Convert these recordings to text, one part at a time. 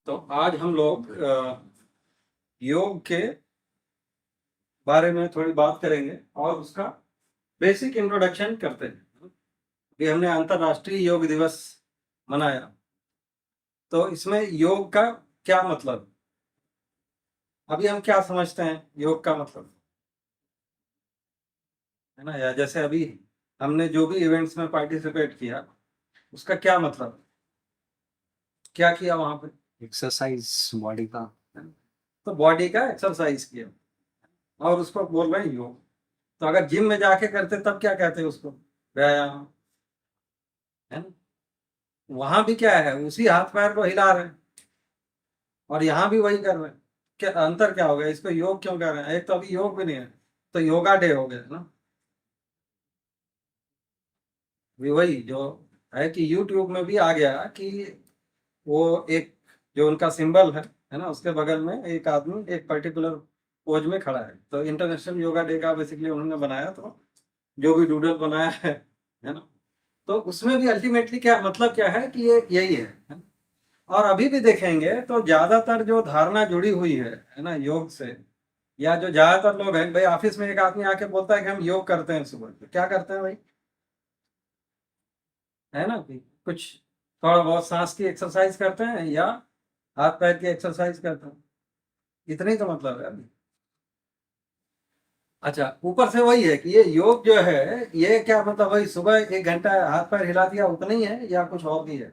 तो आज हम लोग योग के बारे में थोड़ी बात करेंगे और उसका बेसिक इंट्रोडक्शन करते हैं। कि हमने अंतर्राष्ट्रीय योग दिवस मनाया, तो इसमें योग का क्या मतलब, अभी हम क्या समझते हैं योग का मतलब, है ना। या जैसे अभी हमने जो भी इवेंट्स में पार्टिसिपेट किया उसका क्या मतलब, क्या किया वहां पे, एक्सरसाइज बॉडी का। तो बॉडी का एक्सरसाइज किया और उसको बोल रहे हैं योग। तो अगर जिम में जाके करते तब क्या कहते हैं उसको, व्यायाम, है ना। वहां भी क्या है, उसी हाथ पैर को हिला रहे हैं और यहाँ भी वही कर रहे हैं। क्या अंतर क्या हो गया, इसको योग क्यों कर रहे हैं। एक तो अभी योग भी नहीं है, तो योगा डे हो गया ना। भी वही जो है कि यूट्यूब में भी आ गया कि वो एक जो उनका सिंबल है ना, उसके बगल में एक आदमी एक पर्टिकुलर पोज में खड़ा है। तो इंटरनेशनल योगा डे का बेसिकली उन्होंने बनाया, तो जो भी डूडल बनाया है ना। तो उसमें भी अल्टीमेटली क्या मतलब क्या है कि ये यही है। और अभी भी देखेंगे तो ज्यादातर जो धारणा जुड़ी हुई है ना योग से, या जो ज्यादातर लोग हैं, भाई ऑफिस में एक आदमी आके बोलता है कि हम योग करते हैं सुबह, तो क्या करते हैं भाई, है ना कि कुछ थोड़ा बहुत सांस की एक्सरसाइज करते हैं या हाथ पैर की एक्सरसाइज करते हैं, इतना ही तो मतलब है अभी। अच्छा, ऊपर से वही है कि ये योग जो है, ये क्या मतलब, वही सुबह 1 घंटा हाथ पैर हिला दिया उतना ही है या कुछ और भी है।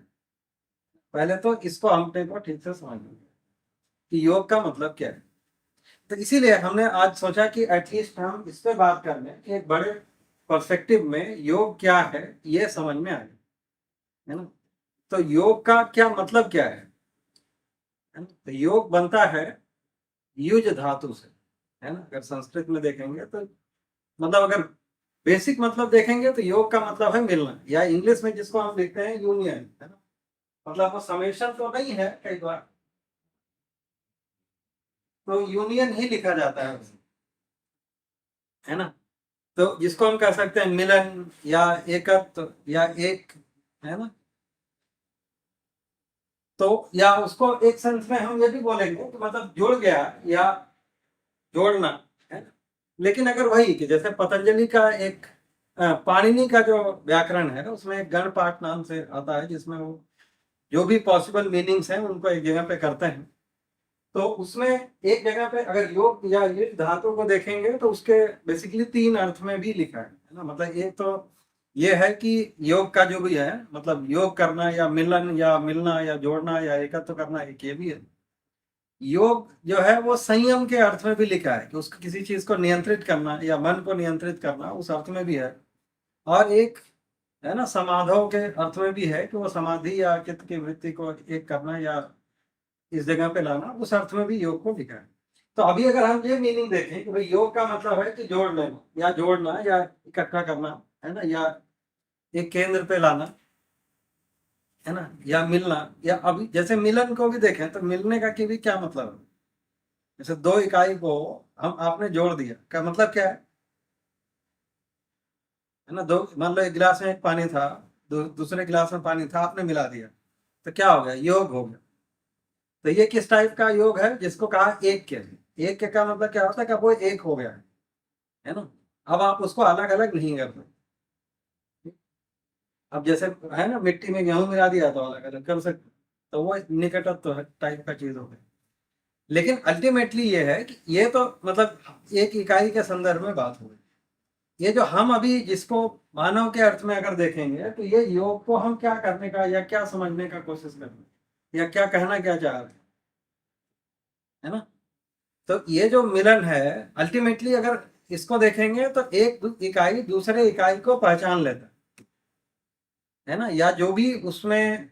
पहले तो इसको हमने को ठीक से समझना कि योग का मतलब क्या है। तो इसीलिए हमने आज सोचा कि एटलीस्ट हम इस पे बात कर लें कि एक बड़े पर्सपेक्टिव में योग क्या है ये समझ में आए, है ना। तो योग का क्या मतलब क्या है ना। तो योग बनता है युज धातु से, है ना। अगर संस्कृत में देखेंगे तो मतलब, अगर बेसिक मतलब देखेंगे तो योग का मतलब है मिलना, या इंग्लिश में जिसको हम लिखते हैं यूनियन, है ना। मतलब वो समेशन तो नहीं है, कई बार तो यूनियन ही लिखा जाता है ना। तो जिसको हम कह सकते हैं मिलन या एकत्व या एक, है ना। तो या उसको एक सेंस में हम ये भी बोलेंगे कि मतलब जुड़ गया या जोड़ना, है ना। लेकिन अगर वही कि जैसे पतंजलि का एक पाणिनि का जो व्याकरण है उसमें एक गण पाठ नाम से आता है, जिसमें वो जो भी पॉसिबल मीनिंग्स हैं उनको एक जगह पे करते हैं। तो उसमें एक जगह पे अगर योग या ये धातु को देखेंगे तो उसके बेसिकली 3 अर्थ में भी लिखा है ना। मतलब एक तो ये है कि योग का जो भी है मतलब योग करना या मिलन या मिलना या जोड़ना या एकत्व करना, एक ये भी है। योग जो है वो संयम के अर्थ में भी लिखा है कि उसको किसी चीज को नियंत्रित करना या मन को नियंत्रित करना, उस अर्थ में भी है। और एक है ना समाधो के अर्थ में भी है कि वो समाधि या चित्त की वृत्ति को एक करना या इस जगह पे लाना, उस अर्थ में भी योग को लिखा है। तो अभी अगर हम ये मीनिंग देखें कि भाई योग का मतलब है कि जोड़ लेना या जोड़ना या इकट्ठा करना, है ना, या एक केंद्र पे लाना, है ना, या मिलना। या अभी जैसे मिलन को भी देखें तो मिलने का की भी क्या मतलब है। जैसे 2 इकाई को हम आपने जोड़ दिया, क्या मतलब क्या है ना। दो मान लो एक गिलास में एक पानी था, दूसरे गिलास में पानी था, आपने मिला दिया, तो क्या हो गया, योग हो गया। तो ये किस टाइप का योग है, जिसको कहा एक के। एक के का मतलब क्या होता है कि वो एक हो गया है ना। अब आप उसको अलग अलग नहीं करते। अब जैसे है ना, मिट्टी में गेहूं मिला दिया तो अलग अलग कर सकते, तो वो निकटत्व टाइप का चीज हो गई। लेकिन अल्टीमेटली ये है कि ये तो मतलब एक इकाई के संदर्भ में बात हो गई। ये जो हम अभी जिसको मानव के अर्थ में अगर देखेंगे तो ये योग को हम क्या करने का या क्या समझने का कोशिश कर रहे हैं या क्या कहना क्या चाह रहे हैं, है ना। तो ये जो मिलन है, अल्टीमेटली अगर इसको देखेंगे तो एक इकाई दूसरे इकाई को पहचान लेता है ना। या जो भी उसमें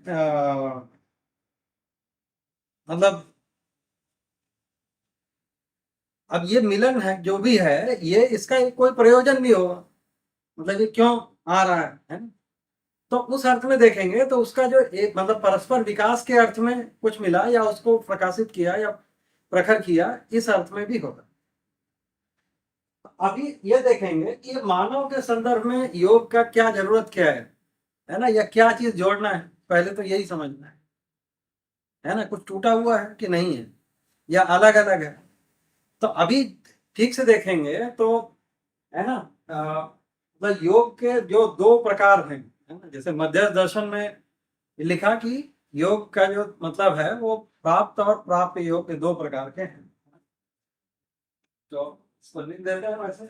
मतलब अब ये मिलन है जो भी है, ये इसका एक कोई प्रयोजन भी होगा, मतलब ये क्यों आ रहा है ना। तो उस अर्थ में देखेंगे तो उसका जो एक मतलब परस्पर विकास के अर्थ में कुछ मिला या उसको प्रकाशित किया या प्रखर किया, इस अर्थ में भी होगा। अभी ये देखेंगे कि मानव के संदर्भ में योग का क्या जरूरत क्या है ना, या क्या चीज जोड़ना है, पहले तो यही समझना है। है ना, कुछ टूटा हुआ है कि नहीं है, या अलग अलग है। तो अभी ठीक से देखेंगे तो, है ना, मतलब योग के जो दो प्रकार हैं, है ना, जैसे मध्य दर्शन में लिखा कि योग का जो मतलब है वो प्राप्त और प्राप्य योग के दो प्रकार के हैं। तो इसको लिख देते हैं, वैसे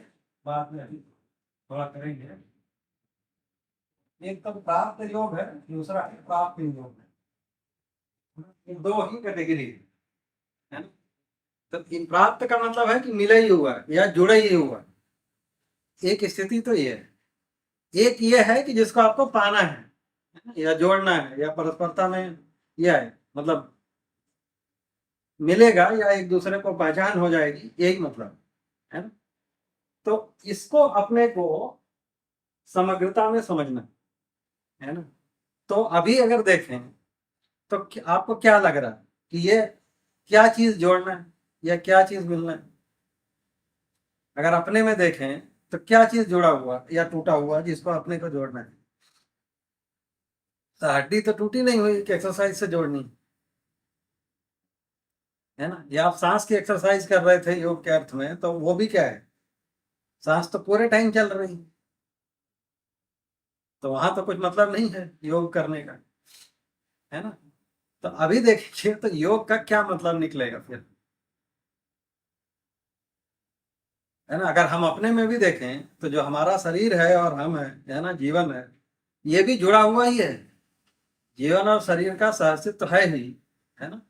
बाद में अभी थोड़ा करेंगे। एक तो प्राप्त योग है, दूसरा है प्राप्त योग है। ये दो ही कैटेगरी है ना। तो इन प्राप्त का मतलब है कि मिला ही हुआ या जुड़ा ही हुआ, एक स्थिति तो ये है। एक ये है कि जिसको आपको पाना है या जोड़ना है या परस्परता में यह है, मतलब मिलेगा या एक दूसरे को पहचान हो जाएगी, यही मतलब है ना। तो इसको अपने को समग्रता में समझना है ना। तो अभी अगर देखें तो आपको क्या लग रहा है कि ये क्या चीज जोड़ना है या क्या चीज मिलना है? अगर अपने में देखें तो क्या चीज जुड़ा हुआ या टूटा हुआ जिसको अपने को जोड़ना है? तो हड्डी तो टूटी नहीं हुई कि एक्सरसाइज से जोड़नी है ना। या आप सांस की एक्सरसाइज कर रहे थे योग के अर्थ में, तो वो भी क्या है, सांस तो पूरे टाइम चल रही है, तो वहां तो कुछ मतलब नहीं है योग करने का, है ना। तो अभी देखिए तो योग का क्या मतलब निकलेगा फिर, है ना। अगर हम अपने में भी देखें तो जो हमारा शरीर है और हम है ना, जीवन है, ये भी जुड़ा हुआ ही है। जीवन और शरीर का सहअस्तित्व है ही, है ना।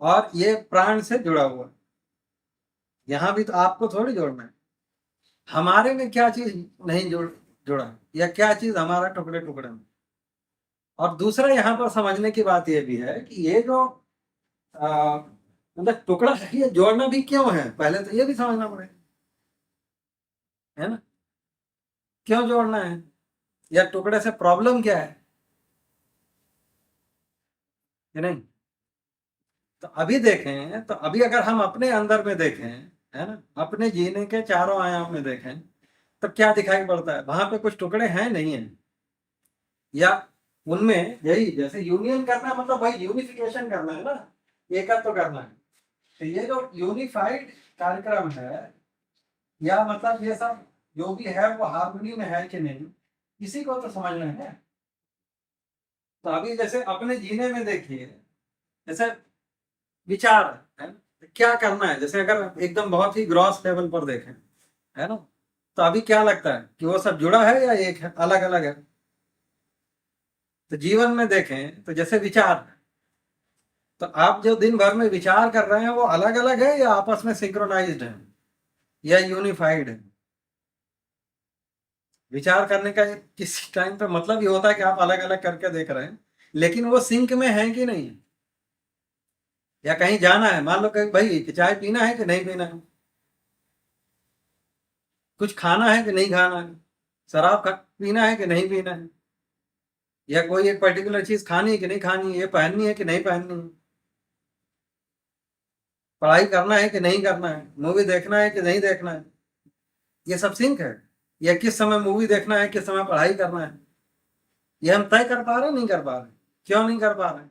और ये प्राण से जुड़ा हुआ है। यहाँ भी तो आपको थोड़ी जोड़ना है। हमारे में क्या चीज नहीं जुड़ा है, या क्या चीज हमारा टुकड़े टुकड़े में। और दूसरा यहाँ पर समझने की बात यह भी है कि ये जो मतलब टुकड़ा है, ये जोड़ना भी क्यों है, पहले तो ये भी समझना पड़ेगा, है ना। क्यों जोड़ना है, या टुकड़े से प्रॉब्लम क्या है, कि नहीं। तो अभी देखें तो अभी अगर हम अपने अंदर में देखें, है ना, अपने जीने के चारों आयाम में देखें, तो क्या दिखाई पड़ता है, वहां पे कुछ टुकड़े हैं नहीं है, या उनमें यही जैसे यूनियन करना मतलब भाई यूनिफिकेशन करना है ना, एकत्व तो करना है। तो ये जो यूनिफाइड कार्यक्रम है, या मतलब ये सब जो भी है वो हार्मनी में है कि नहीं, इसी को तो समझना है। तो अभी जैसे अपने जीने में देखिए, जैसे विचार है ना, क्या करना है, जैसे अगर एकदम बहुत ही ग्रॉस लेवल पर देखें, है ना, तो अभी क्या लगता है कि वो सब जुड़ा है या एक है, अलग अलग है। तो जीवन में देखें तो जैसे विचार, तो आप जो दिन भर में विचार कर रहे हैं वो अलग अलग है या आपस में सिंक्रोनाइज्ड है या यूनिफाइड है। विचार करने का किसी टाइम पे मतलब ये होता है कि आप अलग अलग करके देख रहे हैं, लेकिन वो सिंक में है कि नहीं है। या कहीं जाना है, मान लो कि भाई कि चाय पीना है कि नहीं पीना है, कुछ खाना है कि नहीं खाना है, पीना है कि नहीं पीना है, या कोई एक पर्टिकुलर चीज खानी है कि नहीं खानी है, ये पहननी है कि नहीं पहननी है, पढ़ाई करना है कि नहीं करना है, मूवी देखना है कि नहीं देखना है, ये सब सिंक है। या किस समय मूवी देखना है, किस समय पढ़ाई करना है, ये हम तय कर पा रहे हैं, नहीं कर पा रहे? क्यों नहीं कर पा रहे?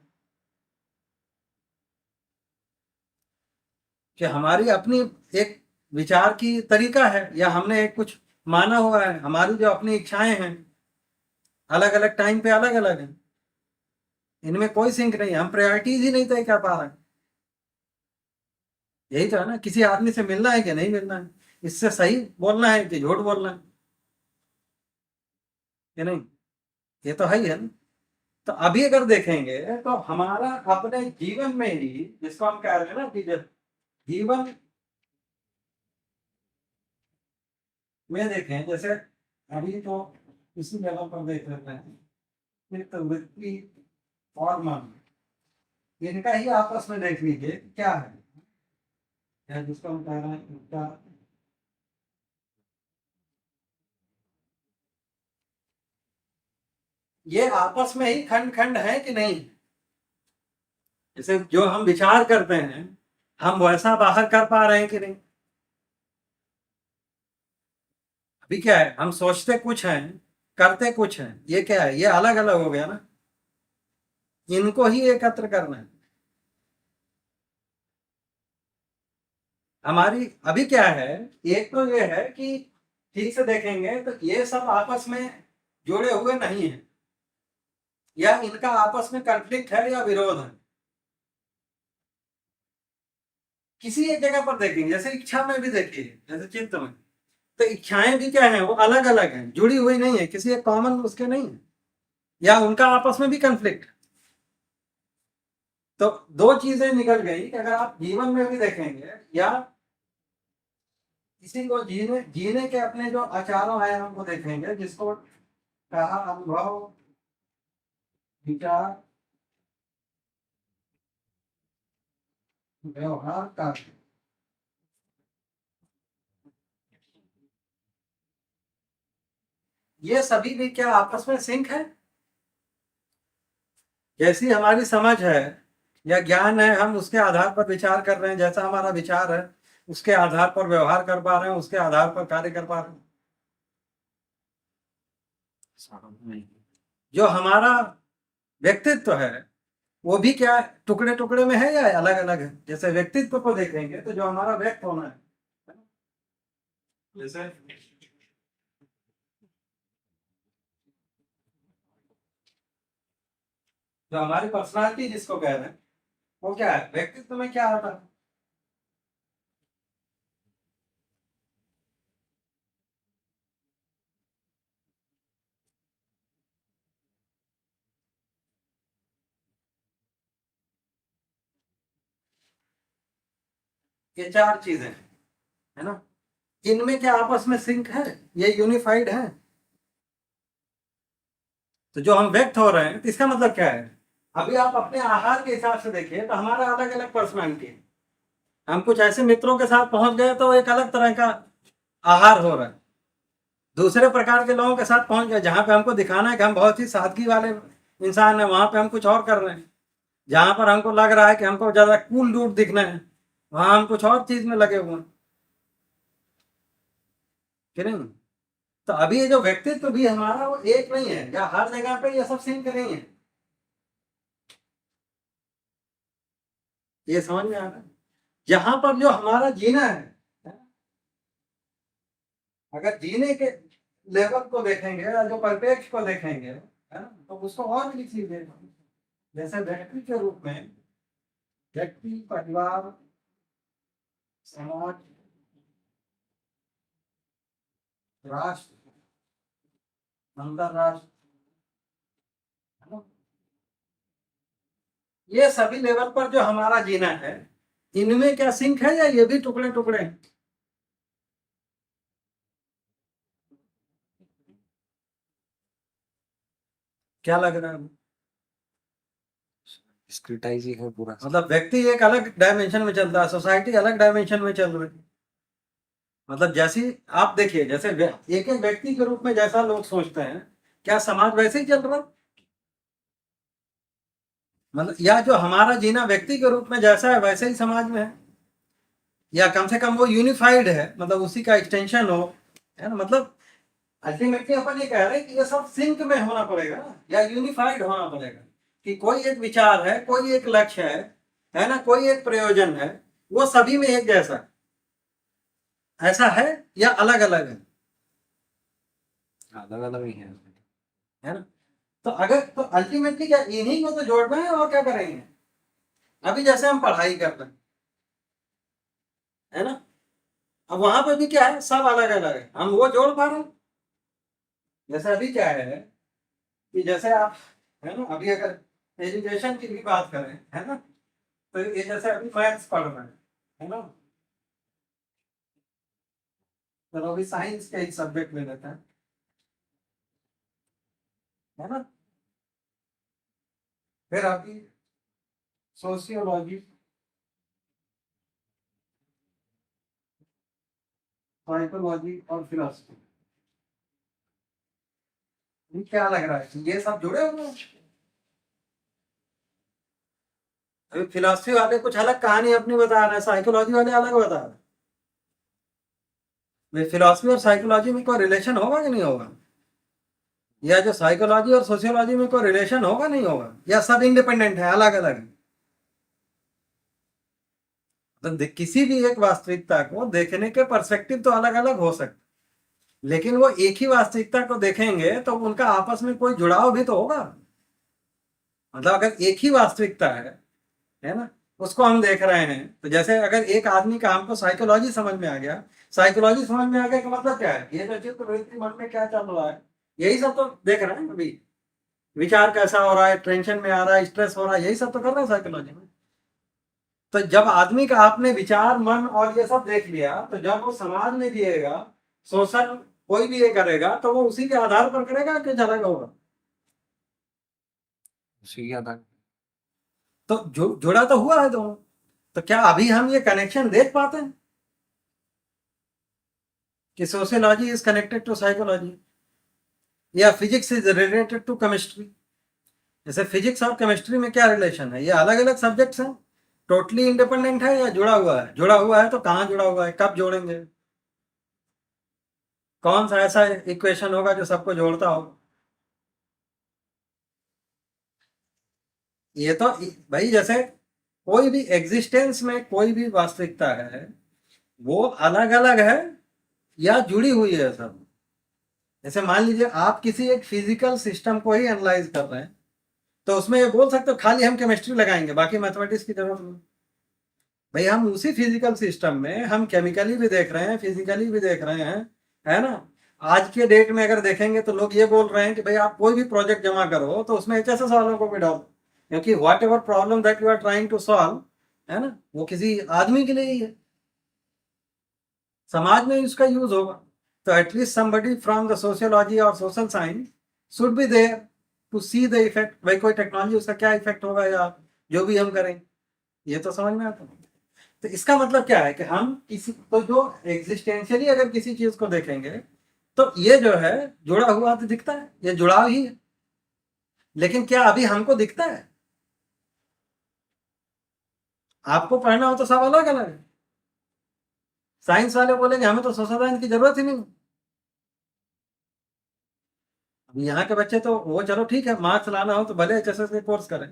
कि हमारी अपनी एक विचार की तरीका है, या हमने एक कुछ माना हुआ है, हमारी जो अपनी इच्छाएं हैं अलग अलग टाइम पे अलग अलग हैं, इनमें कोई सिंक नहीं है, हम प्रायोरिटीज ही नहीं तय कर पा रहे हैं। यही तो है ना, किसी आदमी से मिलना है कि नहीं मिलना है, इससे सही बोलना है कि झूठ बोलना है, कि नहीं। ये तो है ही है ना। तो अभी अगर देखेंगे तो हमारा अपने जीवन में ही, जिसको हम कह रहे हैं ना कि जीवन में देखें, जैसे अभी तो इसी लेवल पर देख लेते हैं, एक तो वृत्ति और मन, इनका ही आपस में देख लीजिए क्या है, या जिसको हम कह रहे हैं इनका, ये आपस में ही खंड खंड है कि नहीं। जैसे जो हम विचार करते हैं, हम वैसा बाहर कर पा रहे हैं कि नहीं। अभी क्या है, हम सोचते कुछ हैं, करते कुछ हैं, ये क्या है, ये अलग अलग हो गया ना। इनको ही एकत्र करना है, हमारी अभी क्या है, एक तो ये है कि ठीक से देखेंगे तो ये सब आपस में जुड़े हुए नहीं है, या इनका आपस में कॉन्फ्लिक्ट है या विरोध है। किसी एक जगह पर देखेंगे, जैसे इच्छा में भी देखिए, जैसे चित्त में, तो इच्छाएं भी क्या है, वो अलग अलग हैं, जुड़ी हुई नहीं है, किसी एक कॉमन उसके नहीं है, या उनका आपस में भी कॉन्फ्लिक्ट। तो दो चीजें निकल गई कि अगर आप जीवन में भी देखेंगे या किसी को जीने जीने के अपने जो आचारों आयाम को देखेंगे, जिसको कहा अनुभव, विचार, व्यवहार का, ये सभी भी क्या आपस में सिंक है। जैसी हमारी समझ है या ज्ञान है, हम उसके आधार पर विचार कर रहे हैं, जैसा हमारा विचार है उसके आधार पर व्यवहार कर पा रहे हैं, उसके आधार पर कार्य कर पा रहे हैं। जो हमारा व्यक्तित्व है वो भी क्या टुकड़े टुकड़े में है या अलग अलग है। जैसे व्यक्तित्व को देखेंगे तो जो हमारा व्यक्त होना है, जैसे जो हमारी पर्सनालिटी जिसको कह रहे हैं, वो क्या है, व्यक्तित्व में क्या आता है। ये चार चीजें हैं, है ना। इनमें क्या आपस में सिंक है, ये यूनिफाइड है। तो जो हम व्यक्त हो रहे हैं तो इसका मतलब क्या है, अभी आप अपने आहार के हिसाब से देखिए तो हमारा अलग अलग पर्सनालिटी है। हम कुछ ऐसे मित्रों के साथ पहुंच गए तो एक अलग तरह का आहार हो रहा है, दूसरे प्रकार के लोगों के साथ पहुंच गए जहां पे हमको दिखाना है कि हम बहुत ही सादगी वाले इंसान हैं, वहां पे हम कुछ और कर रहे हैं। जहां पर हमको लग रहा है कि हमको ज्यादा कूल डूड दिखना है, वहां हम कुछ और चीज में लगे हुए हैं, कि नहीं। तो अभी ये जो व्यक्तित्व भी हमारा वो एक नहीं है, या हर जगह पे ये सब सिंक नहीं है। ये समझ में आ रहा है। जहां पर जो हमारा जीना है, अगर जीने के लेवल को देखेंगे या जो परिप्रेक्ष्य को देखेंगे, है ना, तो उसको और भी चीजें, जैसे व्यक्ति के रूप में व्यक्ति, परिवार, समाज, राष्ट्र, अंतरराष्ट्र, है ना, ये सभी लेवल पर जो हमारा जीना है, इनमें क्या सिंक है या ये भी टुकड़े टुकड़े हैं। क्या लग रहा है, स्क्रूटाइज ही है पूरा। मतलब व्यक्ति एक अलग डायमेंशन में चलता है, सोसाइटी अलग डायमेंशन में चल रही है। मतलब जैसी आप देखिए, जैसे एक एक व्यक्ति के रूप में जैसा लोग सोचते हैं, क्या समाज वैसे ही चल रहा है। मतलब या जो हमारा जीना व्यक्ति के रूप में जैसा है वैसे ही समाज में है, या कम से कम वो यूनिफाइड है, मतलब उसी का एक्सटेंशन हो, है ना। मतलब अल्टीमेटली अपन ये कह रहे हैं कि ये सब सिंक में होना पड़ेगा ना, या यूनिफाइड होना पड़ेगा, कि कोई एक विचार है, कोई एक लक्ष्य है ना, कोई एक प्रयोजन है, वो सभी में एक जैसा है। ऐसा है या अलग अलग है, अलग अलग ही है ना। तो अगर तो अल्टीमेटली क्या इन्हीं को तो जोड़ना है, और क्या करेंगे। अभी जैसे हम पढ़ाई कर रहे हैं, है ना, अब वहां पर भी क्या है, सब अलग अलग है, हम वो जोड़ पा रहे हैं। जैसे अभी क्या है कि जैसे आप, है ना, अभी अगर एजुकेशन की भी बात करें, है ना, तो ये जैसे अभी मैथ्स पढ़ रहे हैं, है ना, चलो अभी साइंस के ही सब्जेक्ट ले लेते हैं, है ना। फिर अभी सोशियोलॉजी, साइकोलॉजी और फिलोसफी, ये क्या लग रहा है, ये सब जुड़े हुए हैं। अभी फिलोसफी वाले कुछ अलग कहानी अपनी बता रहे हैं, साइकोलॉजी वाले अलग बता रहे हैं। फिलोसफी और साइकोलॉजी में कोई रिलेशन होगा कि नहीं होगा, या जो साइकोलॉजी और सोशियोलॉजी में कोई रिलेशन होगा नहीं होगा, या सब इंडिपेंडेंट है, अलग अलग है। तो किसी भी एक वास्तविकता को देखने के पर्सपेक्टिव तो अलग अलग हो सकते, लेकिन वो एक ही वास्तविकता को देखेंगे तो उनका आपस में कोई जुड़ाव भी तो होगा। मतलब अगर एक ही वास्तविकता है ना, उसको हम देख रहे हैं, तो जैसे अगर एक आदमी का हमको साइकोलॉजी समझ में आ गया, साइकोलॉजी समझ में आ गया का मतलब क्या है, ये जो चित्त वृत्ति मन में क्या चल रहा है, यही सब तो देख रहे हैं अभी। विचार कैसा हो रहा है, टेंशन में आ रहा है, स्ट्रेस हो रहा है, यही सब तो कर रहे हैं साइकोलॉजी में। तो जब आदमी का आपने विचार मन और ये सब देख लिया, तो जब वो समाज में जिएगा, शोषण कोई भी ये करेगा, तो वो उसी के आधार पर करेगा कि अलग होगा। उसी के आधार। तो जुड़ा तो हुआ है दोनों। तो क्या अभी हम ये कनेक्शन देख पाते हैं कि sociology is connected to psychology या physics is related to chemistry? जैसे फिजिक्स और केमिस्ट्री में क्या रिलेशन है, ये अलग अलग सब्जेक्ट्स हैं, टोटली इंडिपेंडेंट है या जुड़ा हुआ है? जुड़ा हुआ है तो कहाँ जुड़ा हुआ है, कब जोड़ेंगे, कौन सा ऐसा इक्वेशन होगा जो सबको जोड़ता हो? ये तो भाई जैसे कोई भी एग्जिस्टेंस में कोई भी वास्तविकता है, वो अलग अलग है या जुड़ी हुई है सब। जैसे मान लीजिए आप किसी एक फिजिकल सिस्टम को ही एनालाइज कर रहे हैं, तो उसमें ये बोल सकते हो खाली हम केमिस्ट्री लगाएंगे, बाकी मैथमेटिक्स की जरूरत नहीं। भाई हम उसी फिजिकल सिस्टम में हम केमिकली भी देख रहे हैं, फिजिकली भी देख रहे हैं, है ना। आज के डेट में अगर देखेंगे तो लोग ये बोल रहे हैं कि भाई आप कोई भी प्रोजेक्ट जमा करो तो उसमें HSS वालों को भी डालो, क्योंकि whatever problem that you are trying to solve, है ना, वो किसी आदमी के लिए ही है, समाज में उसका यूज होगा। तो at least somebody from the sociology और social science should be there to see the effect. भाई कोई टेक्नोलॉजी उसका क्या इफेक्ट होगा या जो भी हम करें, ये तो समझ में आता है। तो इसका मतलब क्या है कि हम किसी तो जो एग्जिस्टेंशियली अगर किसी चीज को देखेंगे, तो ये जो है जुड़ा हुआ तो दिखता है, ये जुड़ाव ही है, लेकिन क्या अभी हमको दिखता है? आपको पढ़ना हो तो सब अलग अलग है। साइंस वाले बोलेंगे हमें तो सोशल साइंस की जरूरत ही नहीं। अभी यहाँ के बच्चे तो वो चलो ठीक है, मार्क्स लाना हो तो भले HSS के कोर्स करें,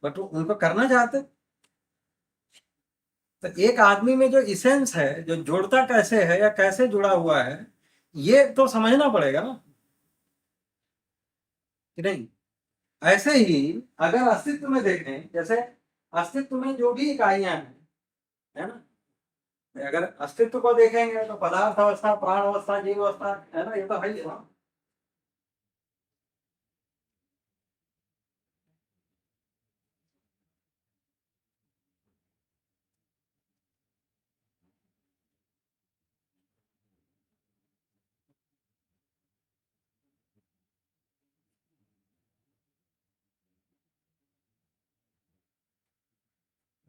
बट उनको करना चाहते। तो एक आदमी में जो इसेंस है, जो जुड़ता कैसे है या कैसे जुड़ा हुआ है, ये तो समझना पड़ेगा ना, कि नहीं? ऐसे ही अगर अस्तित्व में देखें, जैसे अस्तित्व में जो भी इकाइयां हैं, है ना, अगर अस्तित्व को देखेंगे तो पदार्थ अवस्था, प्राण अवस्था, जीव अवस्था, है ना, ये तो है ही ना।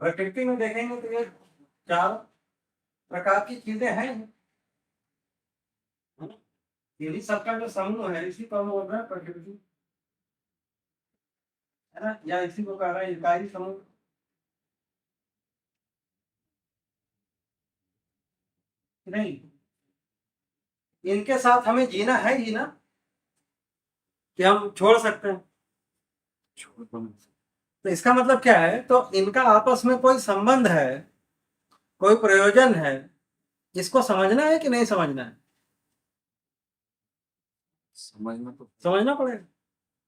प्रकृति में देखेंगे तो ये चार प्रकार की चीजें हैं, है ना। यही सबका जो समूह है, इसी को हम बोल रहे हैं प्रकृति, है ना, या इसी को कह रहे हैं इकाई समूह, नहीं। इनके साथ हमें जीना है ही ना, कि हम छोड़ सकते हैं? छोड़ दो। तो इसका मतलब क्या है, तो इनका आपस में कोई संबंध है, कोई प्रयोजन है, इसको समझना है कि नहीं समझना है? समझना तो समझना पड़ेगा।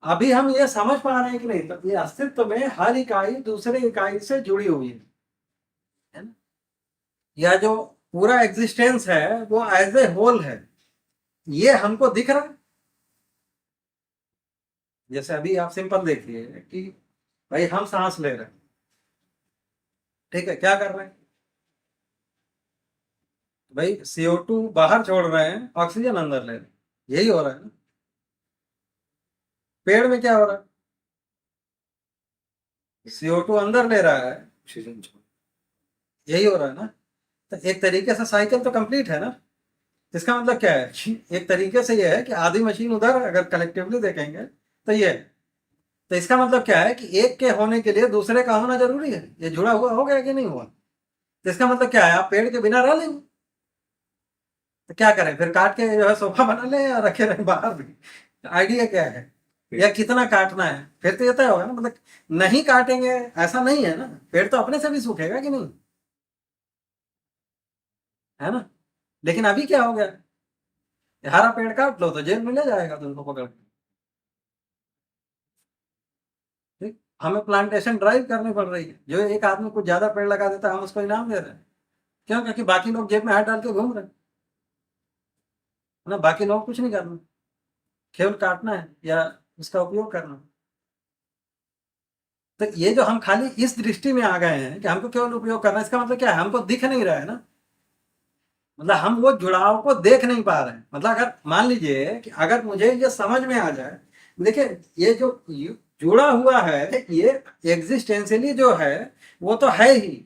अभी हम ये समझ पा रहे हैं कि नहीं, तो ये अस्तित्व में हर इकाई दूसरे इकाई से जुड़ी हुई है ना, या जो पूरा एग्जिस्टेंस है वो एज ए होल है, ये हमको दिख रहा है। जैसे अभी आप सिंपल देखिए कि भाई हम सांस ले रहे हैं, ठीक है, क्या कर रहे हैं? भाई CO2 बाहर छोड़ रहे हैं, ऑक्सीजन अंदर ले रहे हैं, यही हो रहा है ना। पेड़ में क्या हो रहा है, CO2 अंदर ले रहा है, ऑक्सीजन छोड़। यही हो रहा है ना। तो एक तरीके से साइकिल तो कंप्लीट है ना। इसका मतलब क्या है, एक तरीके से ये है कि आधी मशीन उधर, अगर कलेक्टिवली देखेंगे तो ये है। तो इसका मतलब क्या है कि एक के होने के लिए दूसरे का होना जरूरी है, ये जुड़ा हुआ हो गया कि नहीं हुआ। तो इसका मतलब क्या है, आप पेड़ के बिना रह लेंगे, तो क्या करें फिर, काट के जो है सोफा बना लें या रखे रहें बाहर भी? आइडिया क्या है, या कितना काटना है, फिर तो ये तय होगा ना। मतलब नहीं काटेंगे ऐसा नहीं है ना, पेड़ तो अपने से भी सूखेगा कि नहीं। है ना। लेकिन अभी क्या हो गया, ये हरा पेड़ काट लो तो जेल में ले जाएगा तुमको पकड़ के। ठीक, हमें प्लांटेशन ड्राइव करनी पड़ रही है। जो एक आदमी कुछ ज्यादा पेड़ लगा देता है हम उसको इनाम दे रहे हैं। क्यों? क्योंकि बाकी लोग जेब में हाथ डाल के घूम रहे हैं, है ना। बाकी लोग कुछ नहीं करना, केवल काटना है या उसका उपयोग करना है। तो ये जो हम खाली इस दृष्टि में आ गए हैं कि हमको केवल उपयोग करना है, इसका मतलब क्या है, हमको दिख नहीं रहा है ना। मतलब हम वो जुड़ाव को देख नहीं पा रहे हैं। मतलब अगर मान लीजिए कि अगर मुझे ये समझ में आ जाए, देखिए ये जो जुड़ा हुआ है ये एग्जिस्टेंशियली जो है वो तो है ही।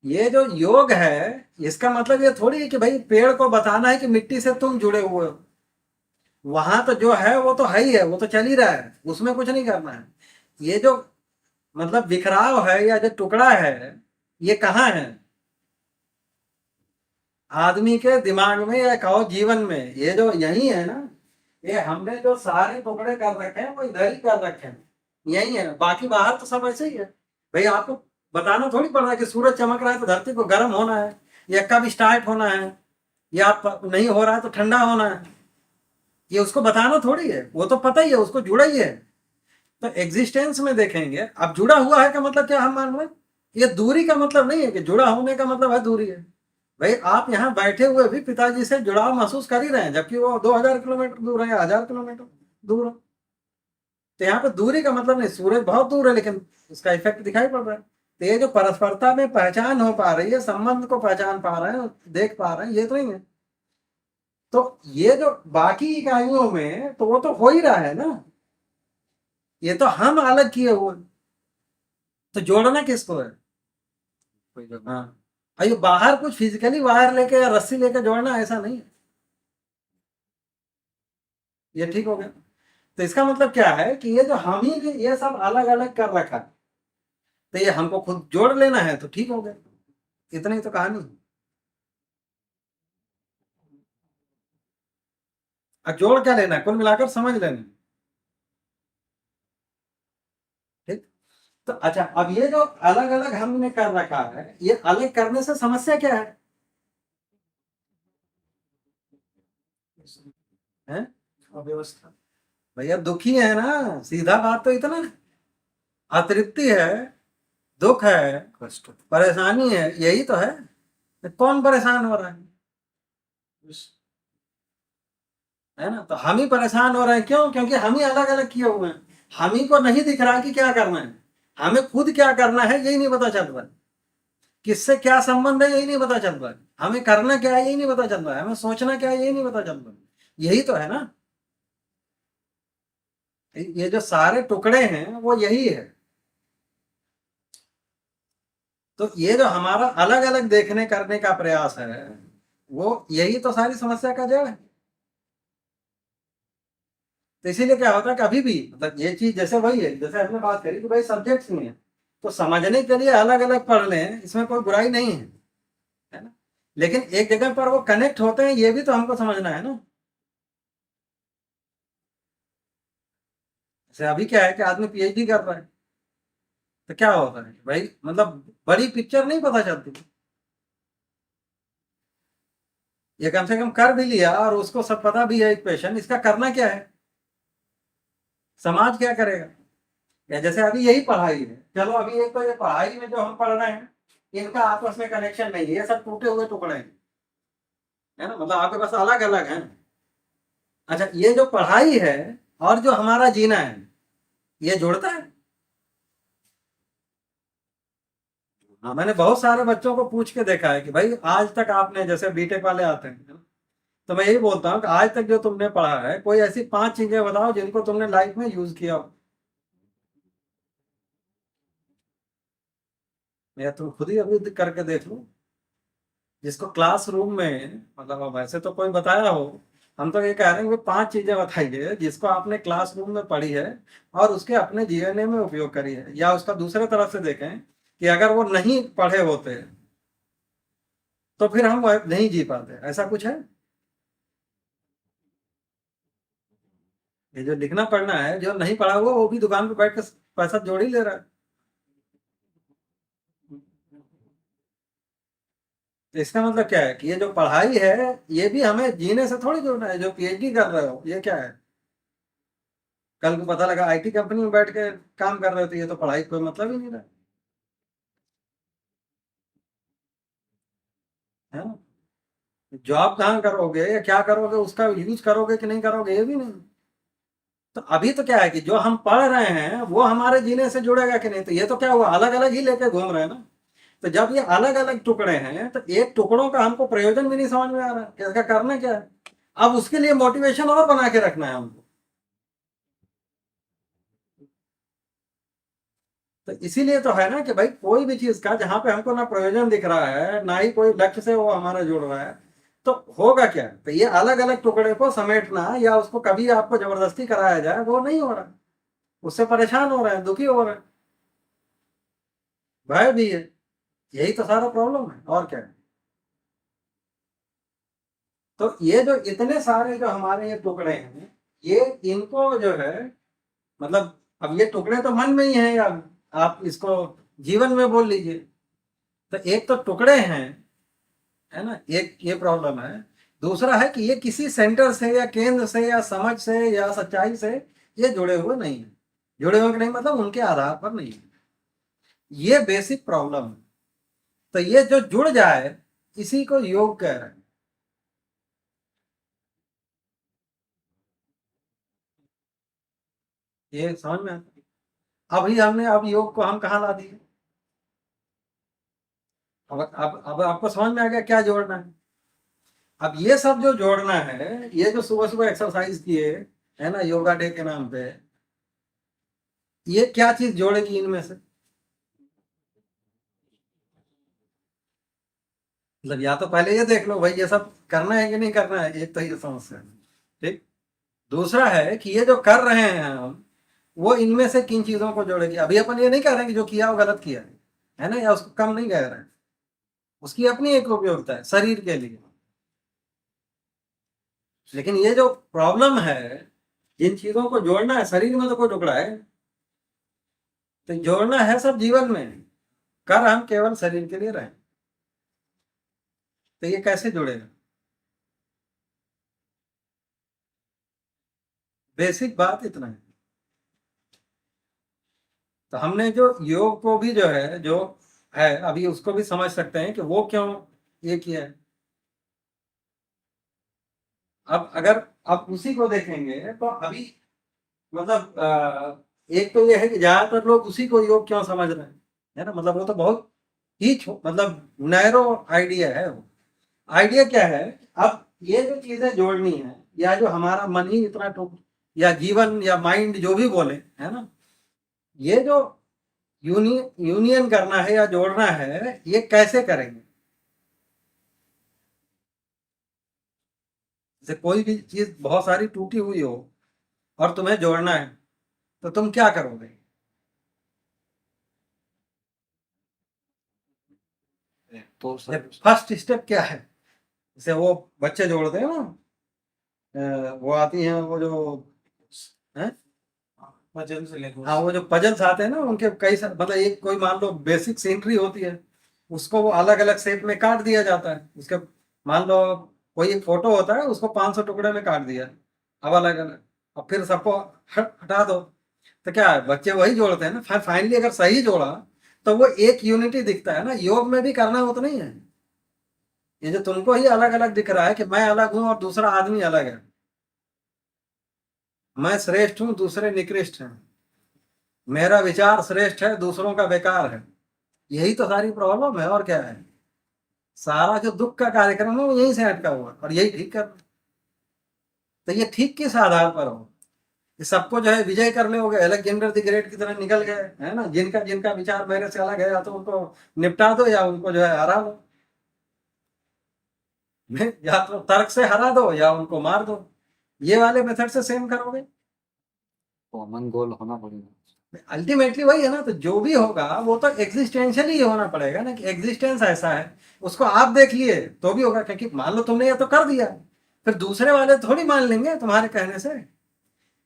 ये जो योग है इसका मतलब ये थोड़ी है कि भाई पेड़ को बताना है कि मिट्टी से तुम जुड़े हुए हो। वहां तो जो है वो तो है ही है, वो तो चल ही रहा है, उसमें कुछ नहीं करना है। ये जो मतलब बिखराव है या जो टुकड़ा है ये कहाँ है, आदमी के दिमाग में या कहो जीवन में, ये जो यही है ना। ये हमने जो सारे टुकड़े कर रखे हैं वो इधर ही कर रखे हैं, यही है। बाकी बाहर तो सब ऐसे ही है। भाई आपको बताना थोड़ी पड़ रहा है कि सूरज चमक रहा है तो धरती को गर्म होना है, या कब स्टार्ट होना है, या नहीं हो रहा है तो ठंडा होना है। ये उसको बताना थोड़ी है, वो तो पता ही है, उसको जुड़ा ही है। तो एग्जिस्टेंस में देखेंगे, अब जुड़ा हुआ है का मतलब क्या हम मान रहे हैं, ये दूरी का मतलब नहीं है कि जुड़ा होने का मतलब है दूरी है। भाई आप यहाँ बैठे हुए भी पिताजी से जुड़ाव महसूस कर ही रहे हैं, जबकि वो 2000 किलोमीटर दूर है, 1000 किलोमीटर दूर है। तो यहाँ पे दूरी का मतलब नहीं, सूरज बहुत दूर है लेकिन उसका इफेक्ट दिखाई पड़ रहा है। तो ये जो परस्परता में पहचान हो पा रही है, संबंध को पहचान पा रहे हैं, देख पा रहे हैं, ये तो नहीं है। तो ये जो बाकी इकाइयों में तो वो तो हो ही रहा है ना, ये तो हम अलग किए हुए। तो जोड़ना किसको है? कोई जगह हाँ, अयो बाहर कुछ फिजिकली वायर लेके या रस्सी लेके जोड़ना ऐसा नहीं है। ये ठीक हो गया। तो इसका मतलब क्या है कि ये जो हम ही ने ये सब अलग अलग कर रखा है, तो ये हमको खुद जोड़ लेना है तो ठीक हो गया। इतना ही तो कहानी है। अब जोड़ क्या लेना है, कुल मिलाकर समझ लेना है। ठीक। तो अच्छा, अब ये जो अलग अलग हमने कर रखा है, ये अलग करने से समस्या क्या है, हैं? अव्यवस्था। भैया दुखी है ना, सीधा बात तो इतना है। अतृप्ति है, दुख है, कष्ट। परेशानी है, यही तो है। तो कौन परेशान हो रहा है ना। तो हम ही परेशान हो रहे हैं, क्यों? क्योंकि हम ही अलग अलग किए हुए हैं। हम ही को नहीं दिख रहा कि क्या करना है, हमें खुद क्या करना है यही नहीं पता चल रहा, किससे क्या संबंध है यही नहीं पता चल रहा, हमें करना क्या है यही नहीं पता चल रहा है, हमें सोचना क्या है यही नहीं पता चल रहा। यही तो है ना, ये जो सारे टुकड़े हैं वो यही है। तो ये जो हमारा अलग अलग देखने करने का प्रयास है वो यही तो सारी समस्या का जड़ है। तो इसीलिए क्या होता है, कभी भी मतलब ये चीज जैसे वही है, जैसे हमने बात करी कि भाई सब्जेक्ट्स नहीं है तो समझने के लिए अलग अलग पढ़ लें, इसमें कोई बुराई नहीं है ना। लेकिन एक जगह पर वो कनेक्ट होते हैं ये भी तो हमको समझना है ना। जैसे अभी क्या है कि आदमी पीएचडी कर रहा है, तो क्या होता है भाई, मतलब बड़ी पिक्चर नहीं पता चलती। ये कम से कम कर भी लिया और उसको सब पता भी है इक्वेशन, इसका करना क्या है, समाज क्या करेगा। या जैसे अभी यही पढ़ाई है, चलो अभी एक तो ये पढ़ाई में जो हम पढ़ रहे हैं इनका आपस में कनेक्शन नहीं है, ये सब टूटे हुए टुकड़े हैं, है ना। मतलब आपके पास अलग अलग है। अच्छा, ये जो पढ़ाई है और जो हमारा जीना है ये जुड़ता है। हाँ, मैंने बहुत सारे बच्चों को पूछ के देखा है कि भाई आज तक आपने, जैसे बीटेक वाले आते हैं ना, तो मैं यही बोलता हूँ कि आज तक जो तुमने पढ़ा है कोई ऐसी 5 चीजें बताओ जिनको तुमने लाइफ में यूज किया हो, या तुम खुद ही अभी करके देख लो। जिसको क्लासरूम में, मतलब अब वैसे तो कोई बताया हो, हम तो ये कह रहे हैं कि 5 चीजें बताइए जिसको आपने क्लासरूम में पढ़ी है और उसके अपने जीवन में उपयोग करी है। या उसका दूसरे तरफ से देखें कि अगर वो नहीं पढ़े होते तो फिर हम नहीं जी पाते, ऐसा कुछ है। ये जो लिखना पढ़ना है, जो नहीं पढ़ा हुआ वो भी दुकान पे बैठ के पैसा जोड़ ही ले रहा है। तो इसका मतलब क्या है कि ये जो पढ़ाई है ये भी हमें जीने से थोड़ी जोड़ना है। जो पीएचडी कर रहे हो ये क्या है, कल को पता लगा आईटी कंपनी में बैठ के काम कर रहे हो तो ये तो पढ़ाई कोई मतलब ही नहीं रहा है ना। जॉब कहाँ करोगे या क्या करोगे, उसका यूज करोगे कि नहीं करोगे ये भी नहीं। तो अभी तो क्या है कि जो हम पढ़ रहे हैं वो हमारे जीने से जुड़ेगा कि नहीं। तो ये तो क्या हुआ, अलग अलग ही लेके घूम रहे हैं ना। तो जब ये अलग अलग टुकड़े हैं तो एक टुकड़ों का हमको प्रयोजन भी नहीं समझ में आ रहा है कि इसका करना क्या है। अब उसके लिए मोटिवेशन और बना के रखना है हमको। तो इसीलिए तो है ना कि भाई कोई भी चीज का जहां पे हमको ना प्रयोजन दिख रहा है ना ही कोई लक्ष्य से वो हमारा जुड़ रहा है, तो होगा क्या। तो ये अलग अलग टुकड़े को समेटना या उसको कभी आपको जबरदस्ती कराया जाए वो नहीं हो रहा। उससे परेशान हो रहे हैं, दुखी हो रहे हैं, भय भी है। यही तो सारा प्रॉब्लम है और क्या है। तो ये जो इतने सारे जो हमारे ये टुकड़े हैं, ये इनको जो है मतलब, अब ये टुकड़े तो मन में ही हैं यार, आप इसको जीवन में बोल लीजिए। तो एक तो टुकड़े हैं, है ना, एक ये प्रॉब्लम है। दूसरा है कि ये किसी सेंटर से या केंद्र से या समझ से या सच्चाई से ये जुड़े हुए नहीं है। जुड़े हुए कि नहीं मतलब उनके आधार पर नहीं है। ये बेसिक प्रॉब्लम है। तो ये जो जुड़ जाए इसी को योग कह रहे हैं। ये समझ में आता है? अभी हमने अब योग को हम कहाँ ला दिए। अब आपको समझ में आ गया क्या जोड़ना है। अब ये सब जो जोड़ना है, ये जो सुबह सुबह एक्सरसाइज किए है ना योगा डे के नाम पे, ये क्या चीज जोड़ेगी इनमें से। मतलब या तो पहले ये देख लो भाई ये सब करना है कि नहीं करना है, एक तो ये समस्या है। ठीक। दूसरा है कि ये जो कर रहे हैं हम, वो इनमें से किन चीजों को जोड़ेगी। अभी अपन ये नहीं कह रहे हैं कि जो किया वो गलत किया है ना, या उसको कम नहीं कह रहे हैं। उसकी अपनी एक उपयोगिता है शरीर के लिए। लेकिन ये जो प्रॉब्लम है, जिन चीजों को जोड़ना है शरीर में तो कोई टुकड़ा है, तो जोड़ना है सब जीवन में। कर हम केवल शरीर के लिए रहे, तो ये कैसे जुड़ेगा। बेसिक बात इतना है। तो हमने जो योग को भी जो है जो है अभी उसको भी समझ सकते हैं कि वो क्यों ये किया है। अब अगर आप उसी को देखेंगे तो अभी मतलब एक तो ये है कि ज्यादातर लोग उसी को योग क्यों समझ रहे हैं, है ना। मतलब वो तो बहुत ही मतलब नैरो आइडिया है। वो आइडिया क्या है, अब ये जो चीजें जोड़नी है या जो हमारा मन ही इतना टूट या जीवन या माइंड जो भी बोले, है ना, ये जो यूनियन करना है या जोड़ना है ये कैसे करेंगे। जैसे कोई भी चीज बहुत सारी टूटी हुई हो और तुम्हें जोड़ना है तो तुम क्या करोगे। तो सर फर्स्ट स्टेप क्या है। जैसे वो बच्चे जोड़ते हैं ना, वो आती हैं वो जो है, वजन से लेकर हाँ वो जो पजल्स आते हैं ना उनके कई सारे मतलब एक कोई मान लो बेसिक सीनरी होती है, उसको वो अलग अलग शेप में काट दिया जाता है। उसके मान लो कोई एक फोटो होता है उसको 500 टुकड़े में काट दिया, अब अलग अलग, और फिर सबको हटा दो। तो क्या है बच्चे वही जोड़ते हैं ना। फिर फाइनली अगर सही जोड़ा तो वो एक यूनिटी दिखता है ना। योग में भी करना वो तो नहीं है। ये जो तुमको ही अलग अलग दिख रहा है कि मैं अलग हूं और दूसरा आदमी अलग है, मैं श्रेष्ठ हूं दूसरे निकृष्ट हैं, मेरा विचार श्रेष्ठ है दूसरों का बेकार है। यही तो सारी प्रॉब्लम है और क्या है। सारा जो दुख का कार्यक्रम है वो यहीं से अटका हुआ है और यही ठीक कर। तो ये ठीक किस आधार पर हो कि सबको जो है विजय कर ले हो गए, अलेक्जेंडर द ग्रेट की तरह निकल गए, है ना। जिनका जिनका विचार मेरे से अलग है या तो उनको निपटा दो या उनको जो है हरा लो। या तो तर्क से हरा दो या उनको मार दो। ये वाले मेथड से सेम करोगे, कॉमन गोल होना पड़ेगा। अल्टीमेटली वही है ना। तो जो भी होगा वो तो एग्जिस्टेंशियल ही होना पड़ेगा ना, कि एग्जिस्टेंस ऐसा है उसको आप देख लिए तो भी होगा। क्योंकि मान लो तुमने ये तो कर दिया, फिर दूसरे वाले थोड़ी मान लेंगे तुम्हारे कहने से।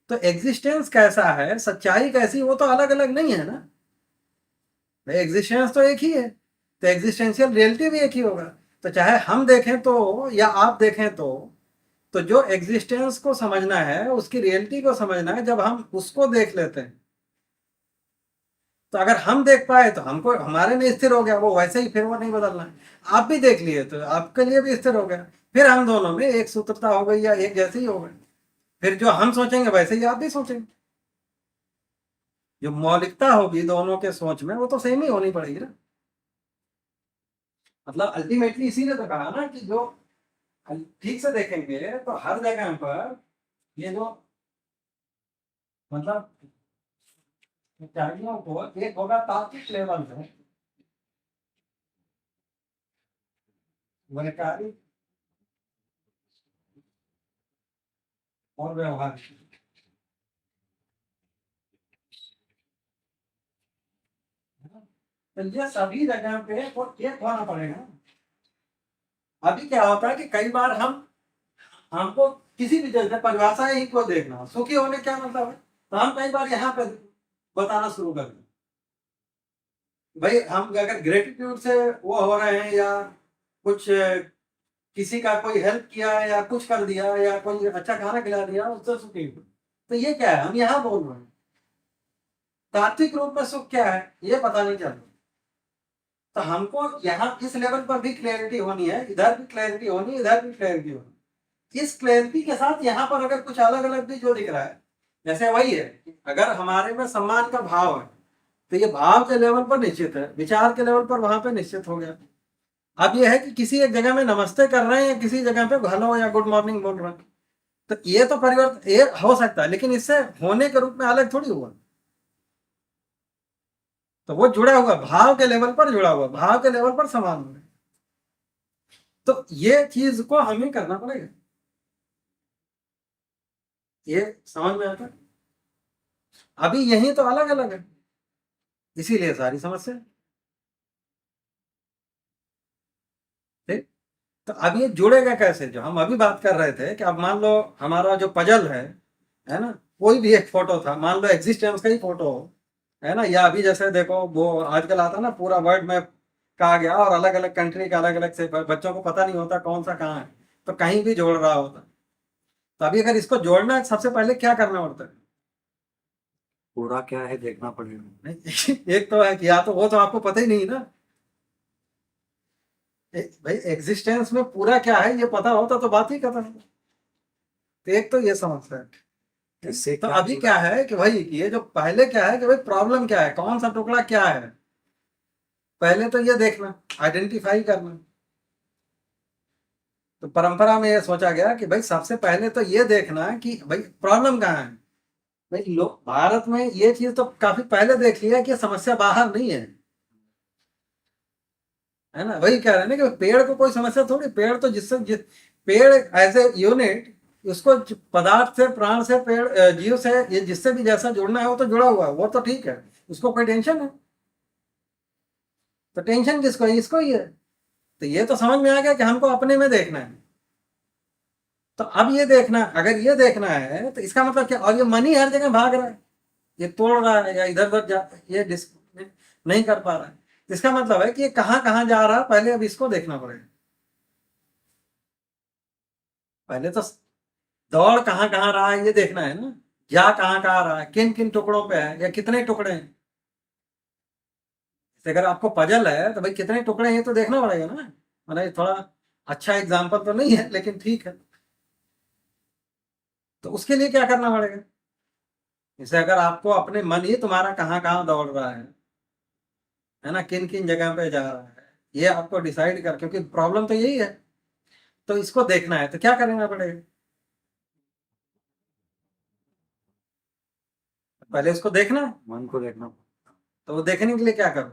तो एग्जिस्टेंस कैसा है, सच्चाई कैसी, वो तो अलग अलग नहीं है ना। एग्जिस्टेंस तो एक ही है, तो एग्जिस्टेंशियल रियलिटी भी एक ही होगा। तो चाहे हम देखें तो या आप देखें तो जो एग्जिस्टेंस को समझना है, उसकी रियलिटी को समझना है, जब हम उसको देख लेते हैं तो अगर हम देख पाए तो हमको हमारे में स्थिर हो गया, वो वैसे ही, फिर वो नहीं बदलना है। आप भी देख लिए तो आपके लिए भी स्थिर हो गया, फिर हम दोनों में एक सूत्रता हो गई या एक जैसे ही हो गए। फिर जो हम सोचेंगे वैसे ही आप भी सोचेंगे, जो मौलिकता होगी दोनों के सोच में वो तो सेम ही होनी पड़ेगी ना। मतलब अल्टीमेटली इसीलिए तो कहा ना कि जो ठीक से देखेंगे तो हर जगह पर ये जो मतलब विचारियों को एक होगा तात्विक लेवल पे, वैचारिक और व्यवहारिक। तो ये सभी जगह पे वो एक होना पड़ेगा। अभी क्या होता है कि कई बार हमको किसी भी जगह परिभाषा ही को देखना हो, सुखी होने क्या मतलब है, तो हम कई बार यहाँ पे बताना शुरू कर दें भाई हम अगर ग्रेटिट्यूड से वो हो रहे हैं या कुछ किसी का कोई हेल्प किया या कुछ कर दिया या कोई अच्छा खाना खिला दिया उससे सुखी हूँ, तो ये क्या है, हम यहाँ बोल रहे हैं। तात्विक रूप में सुख क्या है ये पता नहीं चल रहा। तो हमको यहाँ इस लेवल पर भी क्लैरिटी होनी है, इधर भी क्लैरिटी होनी है, इधर भी क्लैरिटी होनी। इस क्लैरिटी के साथ यहाँ पर अगर कुछ अलग अलग भी जो दिख रहा है, जैसे वही है, अगर हमारे में सम्मान का भाव है तो ये भाव के लेवल पर निश्चित है, विचार के लेवल पर वहां पे निश्चित हो गया। अब ये है कि किसी एक जगह में नमस्ते कर रहे हैं या किसी जगह पे हेलो या गुड मॉर्निंग बोल रहे हैं, तो ये तो परिवर्तन ये हो सकता है, लेकिन इससे होने के रूप में अलग थोड़ी हुआ। तो वो जुड़ा हुआ, भाव के लेवल पर जुड़ा हुआ, भाव के लेवल पर समान हुआ। तो ये चीज को हमें करना पड़ेगा, ये समझ में आता है। अभी यही तो अलग अलग है, इसीलिए सारी समस्या। ठीक, तो अब ये जुड़ेगा कैसे, जो हम अभी बात कर रहे थे कि अब मान लो हमारा जो पजल है ना, कोई भी एक फोटो था, मान लो एग्जिस्टेंस का ही फोटो हो, है ना, या अभी जैसे देखो वो आजकल आता ना पूरा वर्ल्ड मैप कहा गया और अलग अलग कंट्री का अलग अलग से बच्चों को पता नहीं होता कौन सा कहाँ है, तो कहीं भी जोड़ रहा होता। तो अभी अगर इसको जोड़ना है सबसे पहले क्या करना पड़ता है, पूरा क्या है देखना पड़ेगा। नहीं, एक तो है कि या तो वो तो आपको पता ही नहीं ना, भाई एग्जिस्टेंस में पूरा क्या है ये पता होता तो बात ही खत्म। तो एक तो ये समस्या है। इससे तो क्या अभी क्या है कि भाई ये जो पहले क्या है कि भाई प्रॉब्लम क्या है, कौन सा टुकड़ा क्या है, पहले तो ये देखना, आइडेंटिफाई करना। तो परंपरा में ये सोचा गया कि भाई सबसे पहले तो ये देखना कि भाई प्रॉब्लम कहाँ है। भाई लोग भारत में ये चीज तो काफी पहले देख लिया कि समस्या बाहर नहीं है ना, वही कह रहे हैं ना कि पेड़ को कोई समस्या थोड़ी, पेड़ तो पेड़ एज ए यूनिट, उसको पदार्थ से, प्राण से, पेड़ जीव से, ये जिससे भी जैसा जुड़ना है वो तो जुड़ा हुआ है, वो तो ठीक है, उसको कोई टेंशन है। तो टेंशन किसको है, इसको ही है। तो ये तो समझ में आ गया कि हमको अपने में देखना है। तो अब ये देखना, अगर ये देखना है तो इसका मतलब क्या, और ये मन ही हर जगह भाग रहा है, ये तोड़ रहा है या इधर उधर जा, ये नहीं कर पा रहा है, इसका मतलब है कि ये कहाँ कहाँ जा रहा है, पहले अब इसको देखना पड़ेगा। पहले तो दौड़ कहाँ कहाँ रहा है ये देखना है ना, जा कहाँ कहाँ रहा है, किन किन टुकड़ों पे है या कितने टुकड़े हैं। अगर आपको पजल है तो भाई कितने टुकड़े हैं ये तो देखना पड़ेगा ना। मतलब ये थोड़ा अच्छा एग्जाम्पल तो नहीं है लेकिन ठीक है। तो उसके लिए क्या करना पड़ेगा, जैसे अगर आपको अपने मन ही तुम्हारा कहाँ कहाँ दौड़ रहा है ना, किन किन जगह पे जा रहा है, ये आपको डिसाइड कर, क्योंकि प्रॉब्लम तो यही है, तो इसको देखना है तो क्या करना पड़ेगा, पहले इसको देखना है। मन को देखना। तो वो देखने के लिए क्या करो,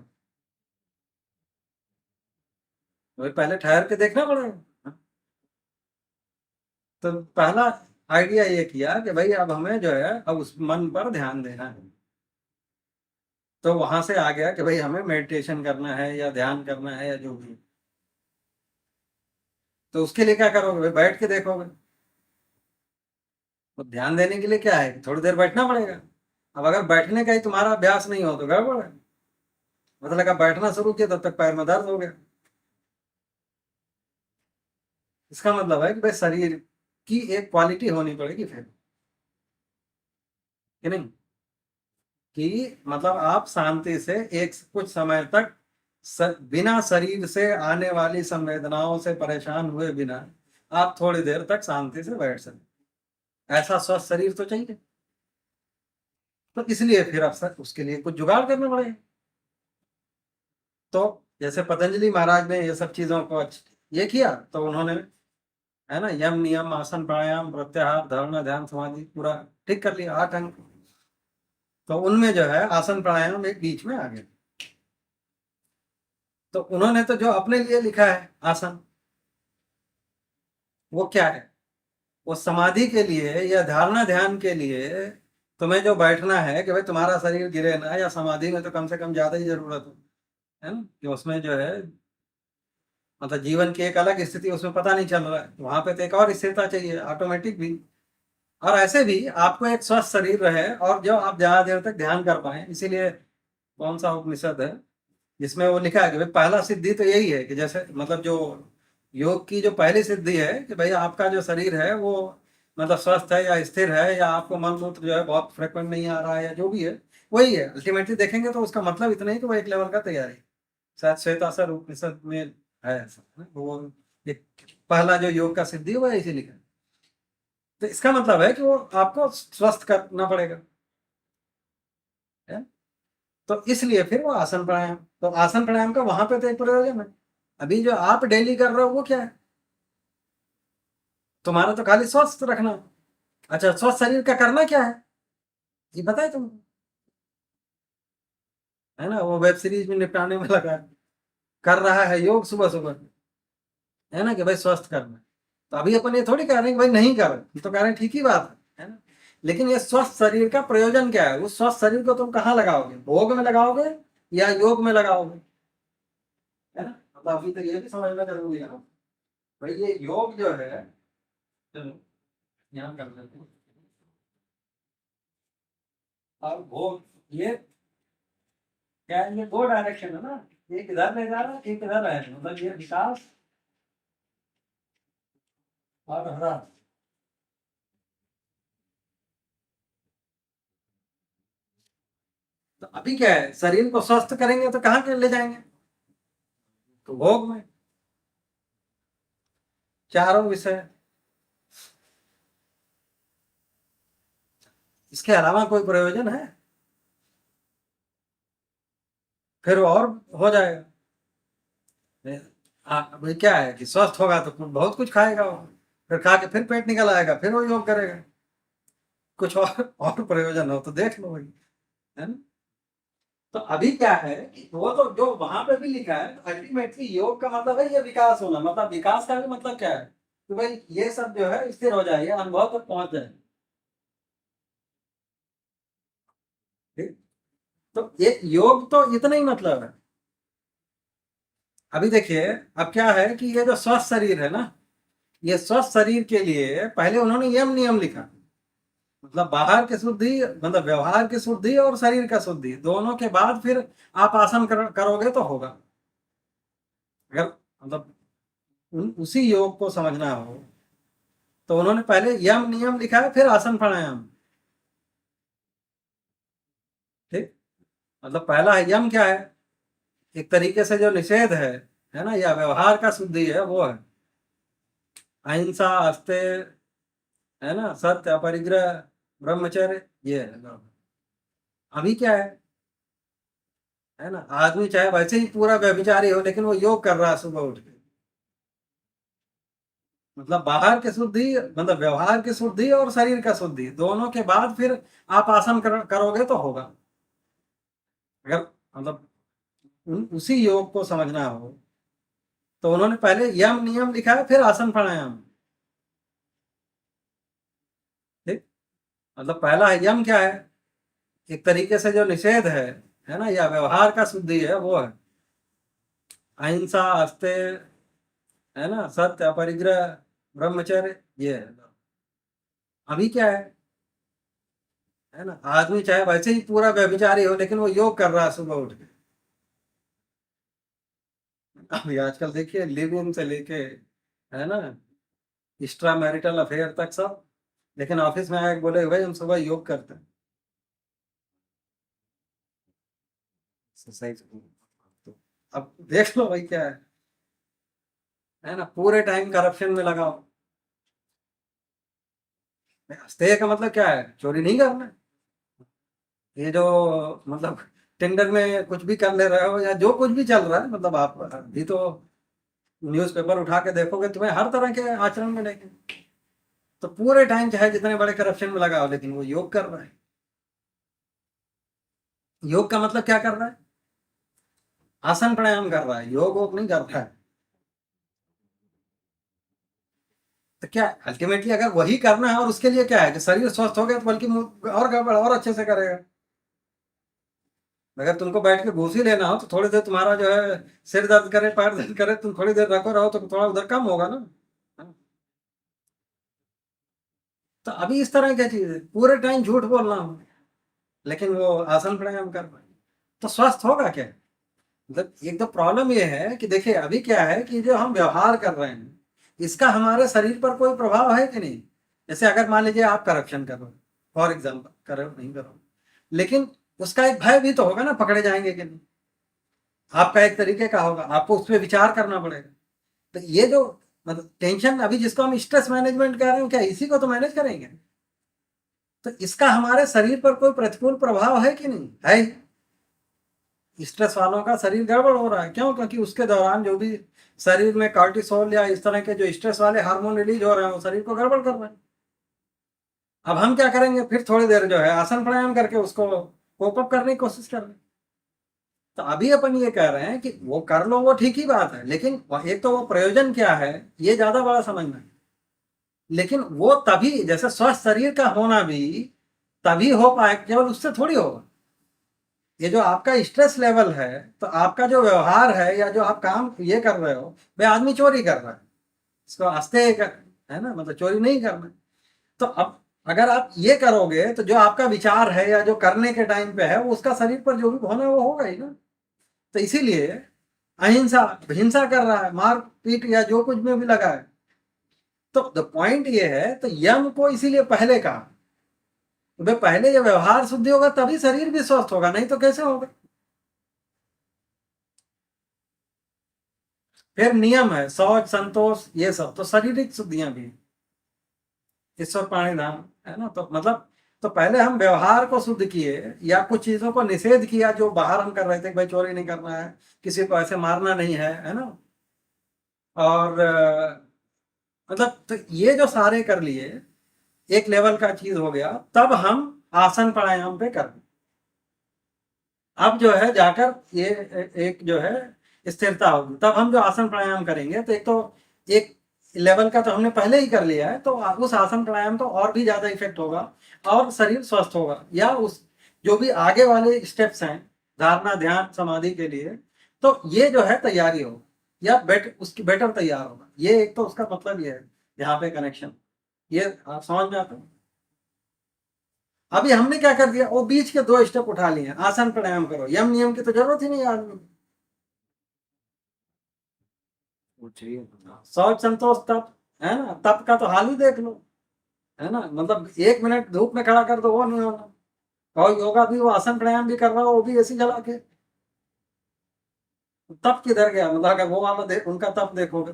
तो पहले ठहर के देखना पड़ेगा। तो पहला आइडिया ये किया कि भाई अब हमें जो है अब उस मन पर ध्यान देना है। तो वहां से आ गया कि भाई हमें मेडिटेशन करना है या ध्यान करना है या जो भी। तो उसके लिए क्या करोगे, भाई बैठ के देखोगे। तो ध्यान देने के लिए क्या है, थोड़ी देर बैठना पड़ेगा। अब अगर बैठने का ही तुम्हारा अभ्यास नहीं हो तो गड़बड़ है। मतलब अब बैठना शुरू किया तब तक पैर में दर्द हो गया। इसका मतलब है कि भाई शरीर की एक क्वालिटी होनी पड़ेगी फिर, कि नहीं, कि मतलब आप शांति से एक कुछ समय तक बिना शरीर से आने वाली संवेदनाओं से परेशान हुए बिना आप थोड़ी देर तक शांति से बैठ सकें। ऐसा स्वस्थ शरीर तो चाहिए। तो इसलिए फिर अक्सर उसके लिए कुछ जुगाड़ करने पड़ेगा। तो जैसे पतंजलि महाराज ने ये सब चीजों को ये किया, तो उन्होंने, है ना, यम नियम आसन प्राणायाम प्रत्याहार धारणा ध्यान समाधि पूरा ठीक कर लिया, 8 अंग। तो उनमें जो है आसन प्राणायाम एक बीच में आ गया। तो उन्होंने तो जो अपने लिए लिखा है आसन, वो क्या है, वो समाधि के लिए या धारणा ध्यान के लिए तुम्हें जो बैठना है कि भाई तुम्हारा शरीर गिरे ना, या समाधि में तो कम से कम ज्यादा ही जरूरत है ना, कि उसमें जो है मतलब जीवन की एक अलग स्थिति उसमें पता नहीं चल रहा है, वहां पे तो एक और स्थिरता चाहिए ऑटोमेटिक भी। और ऐसे भी आपको एक स्वस्थ शरीर रहे और जो आप ज्यादा देर तक ध्यान कर पाए। इसीलिए कौन सा उपनिषद है जिसमें वो लिखा है कि भाई पहला सिद्धि तो यही है कि जैसे मतलब जो योग की जो पहली सिद्धि है कि भाई आपका जो शरीर है वो मतलब स्वस्थ है या स्थिर है, या आपको मन मूत्र जो है बहुत फ्रिक्वेंट नहीं आ रहा है, या जो भी है वही है। अल्टीमेटली देखेंगे तो उसका मतलब इतना ही कि वो एक लेवल का तैयारी है। शायद श्वेताश्वर उपनिषद में है ऐसा, है ना? वो एक पहला जो योग का सिद्धि है वो ऐसे लिखा है। तो इसका मतलब है कि वो आपको स्वस्थ करना पड़ेगा, है? तो इसलिए फिर वो आसन प्राणायाम, तो आसन प्राणायाम का वहां पे तो एक प्रयोजन है। अभी जो आप डेली कर रहे हो वो क्या है, तुम्हारा तो खाली स्वस्थ रखना। अच्छा, स्वस्थ शरीर का करना क्या है ये बताए तुम, है ना? वो वेब सीरीज में निपटाने में लगा है, कर रहा है योग सुबह सुबह, है ना, कि भाई स्वस्थ करना है। तो अभी अपन ये थोड़ी कह रहे हैं कि भाई नहीं कर रहे, तो कह रहे हैं ठीक ही बात है ना। लेकिन ये स्वस्थ शरीर का प्रयोजन क्या है, उस स्वस्थ शरीर को तुम कहाँ लगाओगे, भोग में लगाओगे या योग में लगाओगे, है ना? मतलब अभी तक ये भी समझना जरूरी है ना भाई, ये योग जो है, चलो यहाँ कर लेते हैं। और भोग, ये क्या है, ये 2 डायरेक्शन है ना, एक इधर ले जा रहा है एक इधर है, मतलब ये विकास और ह्रास। तो अभी क्या है, शरीर को स्वस्थ करेंगे तो कहाँ के ले जाएंगे, तो भोग में। चारों विषय, इसके अलावा कोई प्रयोजन है, फिर और हो जाएगा। भाई क्या है कि स्वस्थ होगा तो बहुत कुछ खाएगा वो, फिर खा के फिर पेट निकल आएगा, फिर वो योग करेगा। कुछ और प्रयोजन हो तो देख लो भाई, है ना? तो अभी क्या है कि वो तो जो वहां पे भी लिखा है, अल्टीमेटली योग का मतलब है ये विकास होना, मतलब विकास का भी मतलब क्या है कि भाई ये सब जो है स्थिर हो जाए, ये अनुभव तक पहुंच जाए, ठीक? तो ये योग तो इतना ही मतलब है। अभी देखिए, अब क्या है कि ये जो स्वस्थ शरीर है ना, ये स्वस्थ शरीर के लिए पहले उन्होंने यम नियम लिखा, मतलब बाहर की शुद्धि, मतलब व्यवहार की शुद्धि और शरीर का शुद्धि दोनों के बाद फिर आप आसन करोगे तो होगा। अगर मतलब उसी योग को समझना हो तो उन्होंने पहले यम नियम लिखा है, फिर आसन प्राणायाम, ठीक? मतलब पहला है यम, क्या है, एक तरीके से जो निषेध है ना, या व्यवहार का शुद्धि है वो है अहिंसा, अस्ते, है ना, सत्य, अपरिग्रह, ब्रह्मचर्य, ये है। अभी क्या है ना, आदमी चाहे वैसे ही पूरा व्यभिचारी हो लेकिन वो योग कर रहा है सुबह उठ के, मतलब बाहर की शुद्धि, मतलब व्यवहार की शुद्धि और शरीर का शुद्धि दोनों के बाद फिर आप आसन करोगे तो होगा। अगर मतलब उसी योग को समझना हो तो उन्होंने पहले यम नियम लिखा है, फिर आसन प्राणायाम, ठीक? मतलब पहला है यम, क्या है, एक तरीके से जो निषेध है ना, या व्यवहार का शुद्धि है वो है अहिंसा, अस्ते, है ना, सत्य, अपरिग्रह, ब्रह्मचर्य, ये है। अभी क्या है ना, आदमी चाहे वैसे ही पूरा व्यभिचारी हो लेकिन वो योग कर रहा है सुबह उठ के। अभी आजकल देखिए लिव इन से लेके, है ना, एक्स्ट्रा मैरिटल अफेयर तक सब। लेकिन ऑफिस में आए बोले भाई हम सुबह योग करते हैं, एक्सरसाइज। तो अब देख लो भाई क्या है ना, पूरे टाइम करप्शन में लगाओ। हंसते का मतलब क्या है, चोरी नहीं करना है। ये जो मतलब टेंडर में कुछ भी कर ले रहे हो या जो कुछ भी चल रहा है, मतलब आप अभी तो न्यूज़पेपर उठा के देखोगे तुम्हें हर तरह के आचरण मिलेंगे। तो पूरे टाइम चाहे जितने बड़े करप्शन में लगाओ, लेकिन वो योग कर रहा है। योग का मतलब क्या कर रहा है, आसन प्राणायाम कर रहा है, योग वोग नहीं कर रहा है। तो क्या अल्टीमेटली अगर वही करना है और उसके लिए क्या है कि शरीर स्वस्थ हो गया, तो बल्कि और गड़बड़ और अच्छे से करेगा। अगर तुमको बैठ के घूस ही लेना हो तो थोड़ी देर तुम्हारा जो है सिर दर्द करे, पैर दर्द करे, तुम थोड़ी देर रखो रहो तो थोड़ा उधर कम होगा ना। तो अभी इस तरह क्या चीज है, पूरे टाइम झूठ बोलना हो लेकिन वो आसन प्राणायाम कर पाए, तो स्वस्थ होगा क्या। मतलब एक तो प्रॉब्लम ये है कि देखिए अभी क्या है कि जो हम व्यवहार कर रहे हैं इसका हमारे शरीर पर कोई प्रभाव है कि नहीं। जैसे अगर मान लीजिए आप करप्शन कर रहे हो, फॉर एग्जाम्पल, करो नहीं करो, लेकिन उसका एक भय भी तो होगा ना, पकड़े जाएंगे कि नहीं। आपका एक तरीके का होगा, आपको उस पर विचार करना पड़ेगा। तो ये जो मतलब टेंशन अभी जिसको हम स्ट्रेस मैनेजमेंट कह रहे हैं, क्या इसी को तो मैनेज करेंगे। तो इसका हमारे शरीर पर कोई प्रतिकूल प्रभाव है कि नहीं है। स्ट्रेस वालों का शरीर गड़बड़ हो रहा है, क्यों, क्योंकि उसके दौरान जो भी शरीर में कार्टिसोल या इस तरह के जो स्ट्रेस वाले हार्मोन रिलीज हो रहे हैं वो शरीर को गड़बड़ कर रहे हैं। अब हम क्या करेंगे, फिर थोड़ी देर जो है आसन प्राणायाम करके उसको कोप अप करने की कोशिश कर रहे हैं। तो अभी अपन ये कह रहे हैं कि वो कर लो, वो ठीक ही बात है, लेकिन एक तो वो प्रयोजन क्या है ये ज्यादा बड़ा समझना है। लेकिन वो तभी, जैसे स्वस्थ शरीर का होना भी तभी हो पाए, केवल उससे थोड़ी होगा। ये जो आपका स्ट्रेस लेवल है, तो आपका जो व्यवहार है या जो आप काम ये कर रहे हो, वे आदमी चोरी कर रहा है, इसको आस्ते कर, है ना, मतलब चोरी नहीं करना। तो अब अगर आप ये करोगे तो जो आपका विचार है या जो करने के टाइम पे है वो उसका शरीर पर जो भी होना है वो होगा ही ना। तो इसीलिए अहिंसा, हिंसा कर रहा है, मार पीट या जो कुछ में भी लगा है। तो द पॉइंट ये है, तो यम को इसीलिए पहले कहा। तो भाई पहले ये व्यवहार शुद्धि होगा तभी शरीर भी स्वस्थ होगा, नहीं तो कैसे होगा। फिर नियम है शौच संतोष ये सब, तो शारीरिक शुद्धियां भी हैं। ईश्वर प्राणिधाम, है ना। तो मतलब तो पहले हम व्यवहार को शुद्ध किए या कुछ चीजों को निषेध किया जो बाहर हम कर रहे थे कि भाई चोरी नहीं करना है, किसी को ऐसे मारना नहीं है ना। और मतलब तो ये जो सारे कर लिए, एक लेवल का चीज हो गया, तब हम आसन प्राणायाम पे कर। अब जो है जाकर ये एक जो है स्थिरता होगी, तब हम जो आसन प्राणायाम करेंगे तो एक तो एक लेवल का तो हमने पहले ही कर लिया है, तो उस आसन प्राणायाम तो और भी ज्यादा इफेक्ट होगा और शरीर स्वस्थ होगा। या उस जो भी आगे वाले स्टेप्स हैं धारणा ध्यान समाधि के लिए, तो ये जो है तैयारी होगा या उसकी बेटर तैयार होगा। ये एक तो उसका मतलब ये है यहाँ पे कनेक्शन, ये आप समझ में आता है। अभी हमने क्या कर दिया, वो बीच के दो स्टेप उठा लिए, आसन प्राणायाम करो, यम नियम की तो जरूरत ही नहीं है आदमी। वो चाहिए। शौच संतोष तप, है ना, तप का तो हाल ही देख लो, है ना। मतलब 1 मिनट धूप में खड़ा कर दो वो नहीं होना, और योगा भी वो आसन प्राणायाम भी कर रहा हो वो भी ऐसी जला के, तप किधर गया। मतलब अगर वो वाला देख उनका तप देखोगे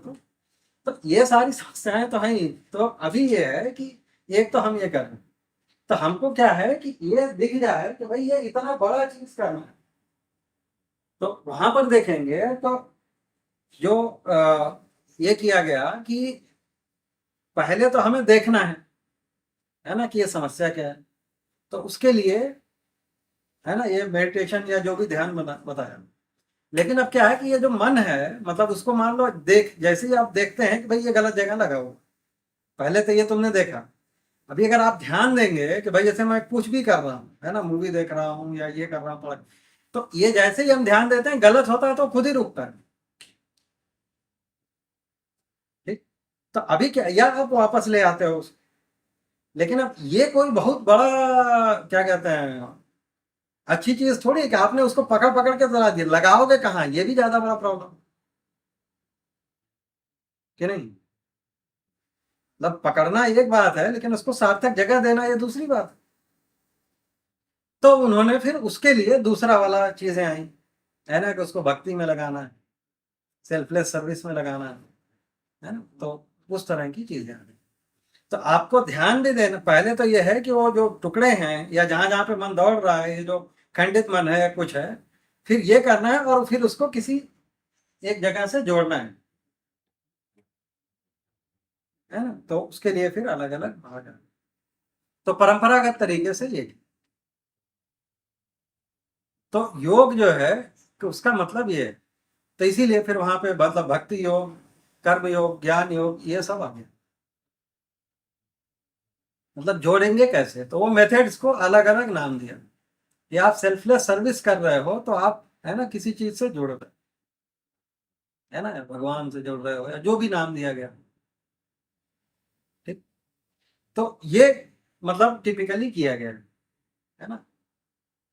तो ये सारी समस्याएं तो हैं ही। तो अभी ये है कि एक तो हम ये कर रहे हैं, तो हमको क्या है कि ये दिख जाए कि भाई ये इतना बड़ा चीज करना है, तो वहां पर देखेंगे तो जो ये किया गया कि पहले तो हमें देखना है ना कि ये समस्या क्या है। तो उसके लिए, है ना, ये मेडिटेशन या जो भी ध्यान बताया। लेकिन अब क्या है कि ये जो मन है, मतलब उसको मान लो देख, जैसे ही आप देखते हैं कि भाई ये गलत जगह लगा हुआ, पहले तो ये तुमने देखा। अभी अगर आप ध्यान देंगे कि भाई जैसे मैं कुछ भी कर रहा हूँ, है ना, मूवी देख रहा हूँ या ये कर रहा हूँ, तो ये जैसे ही हम ध्यान देते हैं गलत होता है तो खुद ही रुकता है। ठीक। तो अभी क्या, या आप वापस ले आते हो उसको। लेकिन अब ये कोई बहुत बड़ा क्या कहते हैं अच्छी चीज थोड़ी है कि आपने उसको पकड़ पकड़ के जला दिया, लगाओगे कहाँ, ये भी ज्यादा बड़ा प्रॉब्लम कि नहीं। मतलब पकड़ना एक बात है, लेकिन उसको सार्थक जगह देना ये दूसरी बात है। तो उन्होंने फिर उसके लिए दूसरा वाला चीजें आई, है ना, कि उसको भक्ति में लगाना है, सेल्फलेस सर्विस में लगाना है ना, तो उस तरह की चीजें आ गई। तो आपको ध्यान भी देना, पहले तो ये है कि वो जो टुकड़े हैं या जहां जहां पे मन दौड़ रहा है, ये जो खंडित मन है या कुछ है, फिर ये करना है और फिर उसको किसी एक जगह से जोड़ना है ना, तो उसके लिए फिर अलग अलग भाग है। तो परंपरागत तरीके से ये, तो योग जो है कि उसका मतलब ये है, तो इसीलिए फिर वहां पे मतलब भक्ति योग, कर्म योग, ज्ञान योग, ये सब आ गया। मतलब जोड़ेंगे कैसे, तो वो मेथड्स को अलग अलग नाम दिया कि आप सेल्फलेस सर्विस कर रहे हो तो आप, है ना, किसी चीज से जुड़ रहे, है ना, भगवान से जुड़ रहे हो या जो भी नाम दिया गया, ठीक। तो ये मतलब टिपिकली किया गया है ना।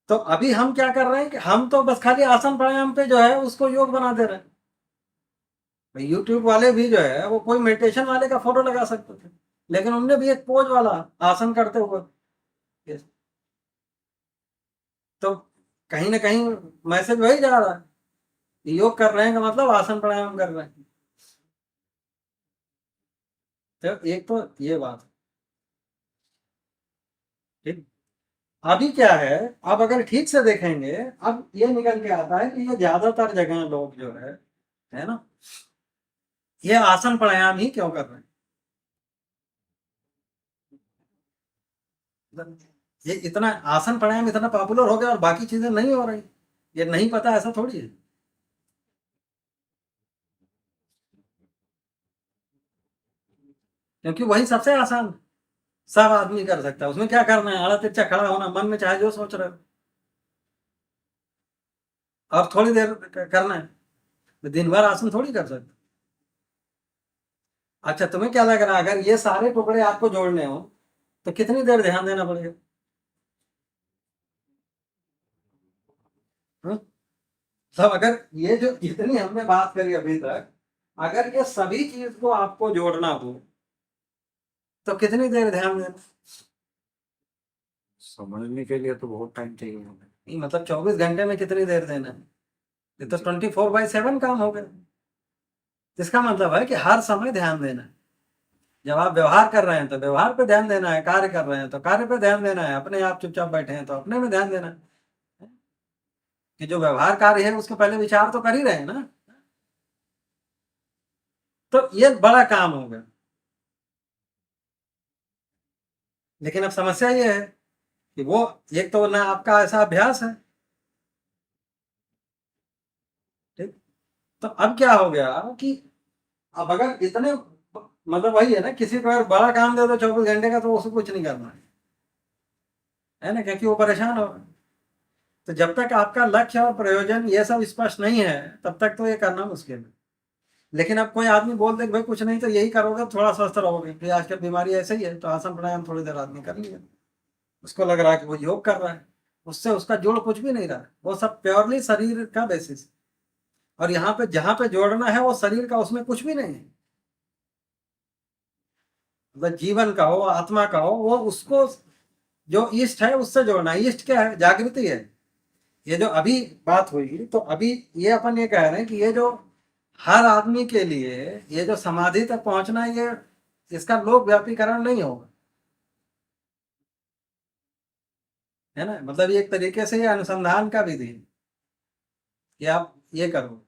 तो अभी हम क्या कर रहे हैं कि हम तो बस खाली आसन प्राणायाम पे जो है उसको योग बना दे रहे हैं। यूट्यूब वाले भी जो है वो कोई मेडिटेशन वाले का फोटो लगा सकते थे, लेकिन उनने भी एक पोज वाला आसन करते हुए, yes। तो कहीं ना कहीं मैसेज वही जा रहा है, योग कर रहे हैं का मतलब आसन प्राणायाम कर रहे हैं। तो एक तो ये बात है, ठीक। अभी क्या है, अब अगर ठीक से देखेंगे, अब ये निकल के आता है कि ये ज्यादातर जगह लोग जो है ना, ये आसन प्राणायाम ही क्यों कर रहे हैं। मतलब ये इतना आसन प्राणायाम इतना पॉपुलर हो गया और बाकी चीजें नहीं हो रही, ये नहीं पता, ऐसा थोड़ी है। क्योंकि वही सबसे आसान, सब आदमी कर सकता है, उसमें क्या करना है, आड़ा तिरछा खड़ा होना, मन में चाहे जो सोच रहे हो, और थोड़ी देर करना है, तो दिन भर आसन थोड़ी कर सकते। अच्छा, तुम्हें क्या लग रहा है, अगर ये सारे टुकड़े आपको जोड़ने हो तो कितनी देर ध्यान देना पड़ेगा? हम्म? सब अगर ये जो जितनी हमने बात करी अभी तक, अगर ये सभी चीज को आपको जोड़ना हो तो कितनी देर ध्यान देना? समझने के लिए तो बहुत टाइम चाहिए हमें। ये मतलब 24 घंटे में कितनी देर देना है? ये तो 24/7 काम हो गया। इसका मतलब है कि हर समय ध्यान देना है। जब आप व्यवहार कर रहे हैं तो व्यवहार पे ध्यान देना है, कार्य कर रहे हैं तो कार्य पे ध्यान देना है, अपने आप चुपचाप बैठे हैं तो अपने में ध्यान देना है, कि जो व्यवहार कार्य है उसके पहले विचार तो कर ही रहे हैं ना। तो ये बड़ा काम हो गया। लेकिन अब समस्या ये है कि वो, एक तो ना आपका ऐसा अभ्यास है, ठीक। तो अब क्या हो गया कि अब अगर इतने, मतलब वही है ना, किसी को अगर बड़ा काम दे दो 24 घंटे का तो उसको कुछ नहीं करना है ना, क्योंकि वो परेशान हो। तो जब तक आपका लक्ष्य और प्रयोजन ये सब स्पष्ट नहीं है तब तक तो ये करना मुश्किल है। लेकिन अब कोई आदमी बोल दे कि भाई कुछ नहीं, तो यही करोगे तो थोड़ा स्वस्थ रहोगे, कि आजकल बीमारी ऐसे ही है, तो आसन प्राणायाम थोड़ी देर आदमी कर लिया, उसको लग रहा है कि वो योग कर रहा है, उससे उसका जोड़ कुछ भी नहीं रहा है, वो सब प्योरली शरीर का बेसिस। और यहाँ पे जहां पे जोड़ना है वो शरीर का, उसमें कुछ भी नहीं है, मतलब जीवन का हो, आत्मा का हो, वो उसको जो ईस्ट है उससे जोड़ना है। ईस्ट क्या है? जागृति है। ये जो अभी बात हुई, तो अभी ये अपन ये कह रहे हैं कि ये जो हर आदमी के लिए ये जो समाधि तक पहुंचना है, ये इसका लोक व्यापीकरण नहीं होगा, है ना। मतलब ये एक तरीके से ये अनुसंधान का विधि है कि आप ये करो।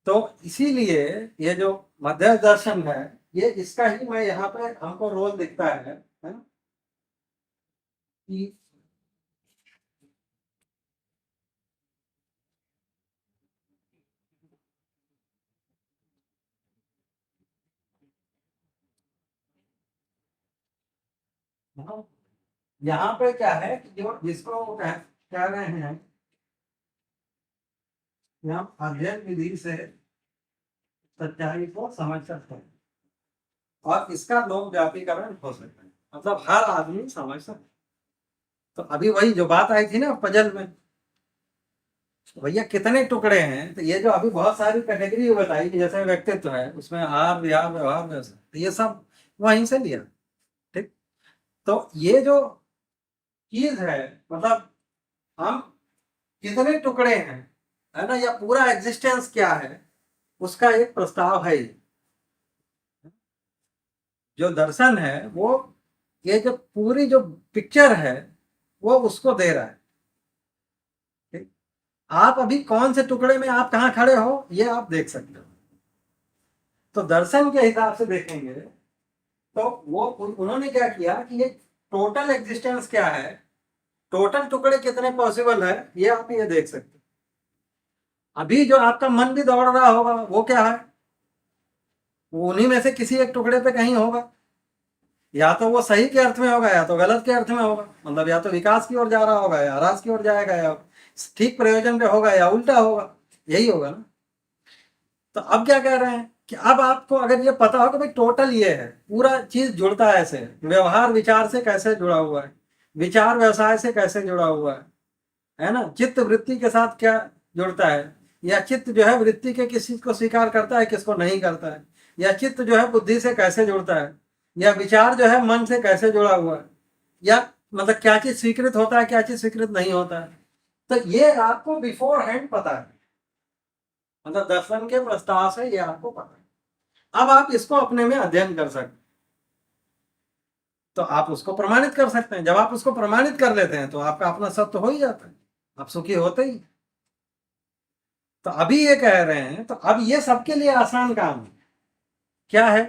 तो इसीलिए ये जो मध्य दर्शन है, ये इसका ही मैं यहाँ पे हमको रोल दिखता है ना, कि यहाँ पे क्या है कि जो जिसको वो कह रहे हैं कि हम अध्ययन विधि से सच्चाई को समझ सकते हैं और इसका लोक व्यापीकरण हो सकता है, मतलब हर आदमी समझ सकता है। तो अभी वही जो बात आई थी ना पजल में, भैया कितने टुकड़े हैं, तो ये जो अभी बहुत सारी कैटेगरी बताई कि जैसे व्यक्तित्व है, उसमें आहार विहार व्यवहार व्यवसाय, तो ये सब वहीं से लिया। ठीक, तो ये जो चीज है, मतलब हम कितने टुकड़े हैं, है ना, या पूरा एग्जिस्टेंस क्या है, उसका एक प्रस्ताव है ये। जो दर्शन है वो ये जो पूरी जो पिक्चर है वो उसको दे रहा है। ठीक? आप अभी कौन से टुकड़े में आप कहाँ खड़े हो ये आप देख सकते हो। तो दर्शन के हिसाब से देखेंगे तो वो उन्होंने क्या किया कि ये टोटल एग्जिस्टेंस क्या है, टोटल टुकड़े कितने पॉसिबल है, ये आप ये देख सकते हो। अभी जो आपका मन भी दौड़ रहा होगा वो क्या है, वो उन्हीं में से किसी एक टुकड़े पे कहीं होगा। या तो वो सही के अर्थ में होगा या तो गलत के अर्थ में होगा, मतलब या तो विकास की ओर जा रहा होगा या ह्रास की ओर जाएगा, या ठीक प्रयोजन पे होगा या उल्टा होगा, यही होगा ना। तो अब क्या कह रहे हैं कि अब आपको अगर ये पता हो कि भाई टोटल ये है, पूरा चीज जुड़ता है ऐसे, व्यवहार विचार से कैसे जुड़ा हुआ है, विचार व्यवसाय से कैसे जुड़ा हुआ है ना, चित्त वृत्ति के साथ क्या जुड़ता है, या चित्त जो है वृत्ति के किस चीज को स्वीकार करता है किसको नहीं करता है, या चित्त जो है बुद्धि से कैसे जुड़ता है, या विचार जो है मन से कैसे जुड़ा हुआ है, या मतलब क्या चीज स्वीकृत होता है क्या चीज स्वीकृत नहीं होता है। तो ये आपको बिफोर हैंड पता है, मतलब दर्शन के प्रस्ताव से ये आपको पता है। अब आप इसको अपने में अध्ययन कर सकते हैं, तो आप उसको प्रमाणित कर सकते हैं। जब आप उसको प्रमाणित कर लेते हैं तो आपका अपना सत्य हो ही जाता है, आप सुखी होते ही। तो अभी ये कह रहे हैं, तो अब ये सबके लिए आसान काम है। क्या है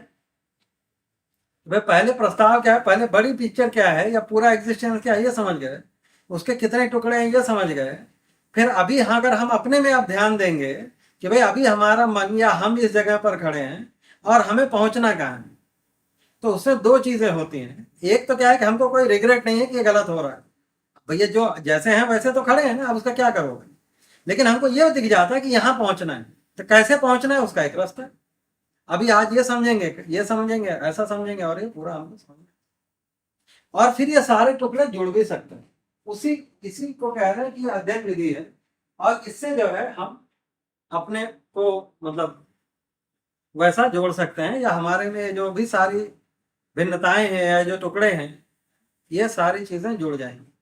भाई, पहले प्रस्ताव क्या है, पहले बड़ी पिक्चर क्या है या पूरा एग्जिस्टेंस क्या है ये समझ गए, उसके कितने टुकड़े हैं ये समझ गए। फिर अभी हाँ, अगर हम अपने में अब ध्यान देंगे कि भाई अभी हमारा मन या हम इस जगह पर खड़े हैं और हमें पहुंचना कहाँ है, तो उससे दो चीजें होती हैं। एक तो क्या है कि हमको कोई रिग्रेट नहीं है कि ये गलत हो रहा है, भैया जो जैसे हैं वैसे तो खड़े हैं ना, अब उसका क्या करोगे। लेकिन हमको ये दिख जाता है कि यहाँ पहुंचना है, तो कैसे पहुंचना है उसका एक रास्ता है। अभी आज ये समझेंगे ऐसा समझेंगे और ये पूरा हमको समझेंगे, और फिर ये सारे टुकड़े जुड़ भी सकते हैं। उसी इसी को कह रहे हैं कि अध्ययन विधि है, और इससे जो है हम अपने को मतलब वैसा जोड़ सकते हैं, या हमारे में जो भी सारी भिन्नताएं हैं या जो टुकड़े हैं ये सारी चीजें जुड़ जाएंगी,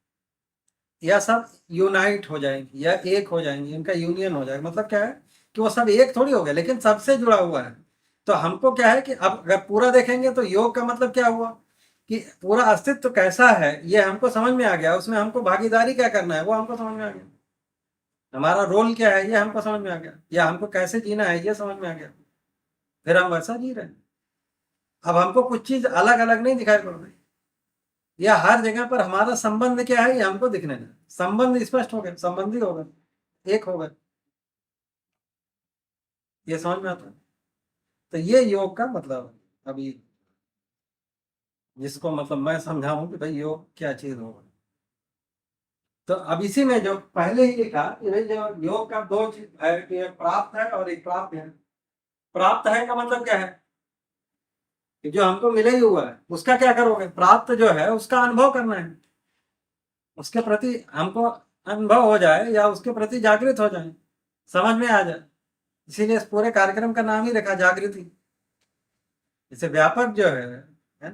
या सब यूनाइट हो जाएंगी या एक हो जाएंगी, इनका यूनियन हो जाएगा। मतलब क्या है कि वो सब एक थोड़ी हो गया, लेकिन सबसे जुड़ा हुआ है। तो हमको क्या है कि अब अगर पूरा देखेंगे तो योग का मतलब क्या हुआ कि पूरा अस्तित्व कैसा है ये हमको समझ में आ गया, उसमें हमको भागीदारी क्या करना है वो हमको समझ में आ गया, हमारा रोल क्या है ये हमको समझ में आ गया, या हमको कैसे जीना है ये समझ में आ गया, फिर हम वैसा जी रहे हैं। अब हमको कुछ चीज अलग अलग नहीं दिखाई पड़ रही, या हर जगह पर हमारा संबंध क्या है ये हमको दिखने लगा, संबंध स्पष्ट हो गए, संबंधी हो गए, एक हो गए, ये समझ में आता है। तो ये योग का मतलब है। अभी जिसको मतलब मैं समझाऊं कि भाई योग क्या चीज होगा, तो अब इसी में जो पहले ही लिखा कि भाई जो योग का दो चीज है कि एक प्राप्त है और एक प्राप्त है। प्राप्त है का मतलब क्या है कि जो हमको मिले ही हुआ है उसका क्या करोगे, प्राप्त जो है उसका अनुभव करना है, उसके प्रति हमको अनुभव हो जाए या उसके प्रति जागृत हो जाए, समझ में आ जाए। इसीलिए इस पूरे कार्यक्रम का नाम ही रखा जागृति। जैसे व्यापक जो है ना,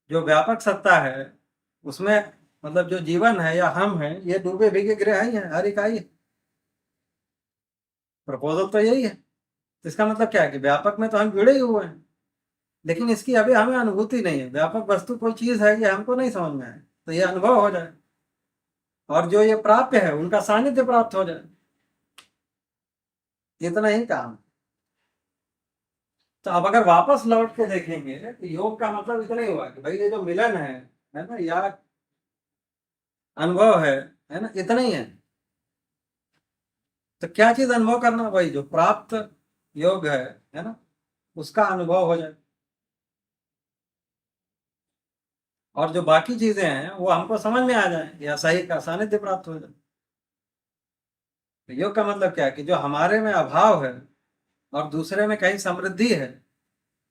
जो व्यापक सत्ता है उसमें मतलब जो जीवन है या हम हैं ये डूबे भीगे ग्रह ही है, हर इकाई है। प्रपोजल तो यही है। तो इसका मतलब क्या है कि व्यापक में तो हम जुड़े ही हुए हैं, लेकिन इसकी अभी हमें अनुभूति नहीं है। व्यापक वस्तु कोई चीज है ये हमको नहीं समझ में आए, तो ये अनुभव हो जाए, और जो ये प्राप्य है उनका सानिध्य प्राप्त हो जाए, इतना ही काम। तो अब अगर वापस लौट के देखेंगे तो योग का मतलब इतना ही हुआ कि भाई ये जो मिलन है ना, या अनुभव है ना, इतना ही है। तो क्या चीज अनुभव करना, वही जो प्राप्त योग है ना, उसका अनुभव हो जाए, और जो बाकी चीजें हैं वो हमको समझ में आ जाए या सही का सानिध्य प्राप्त हो जाए। तो योग का मतलब क्या है कि जो हमारे में अभाव है और दूसरे में कहीं समृद्धि है,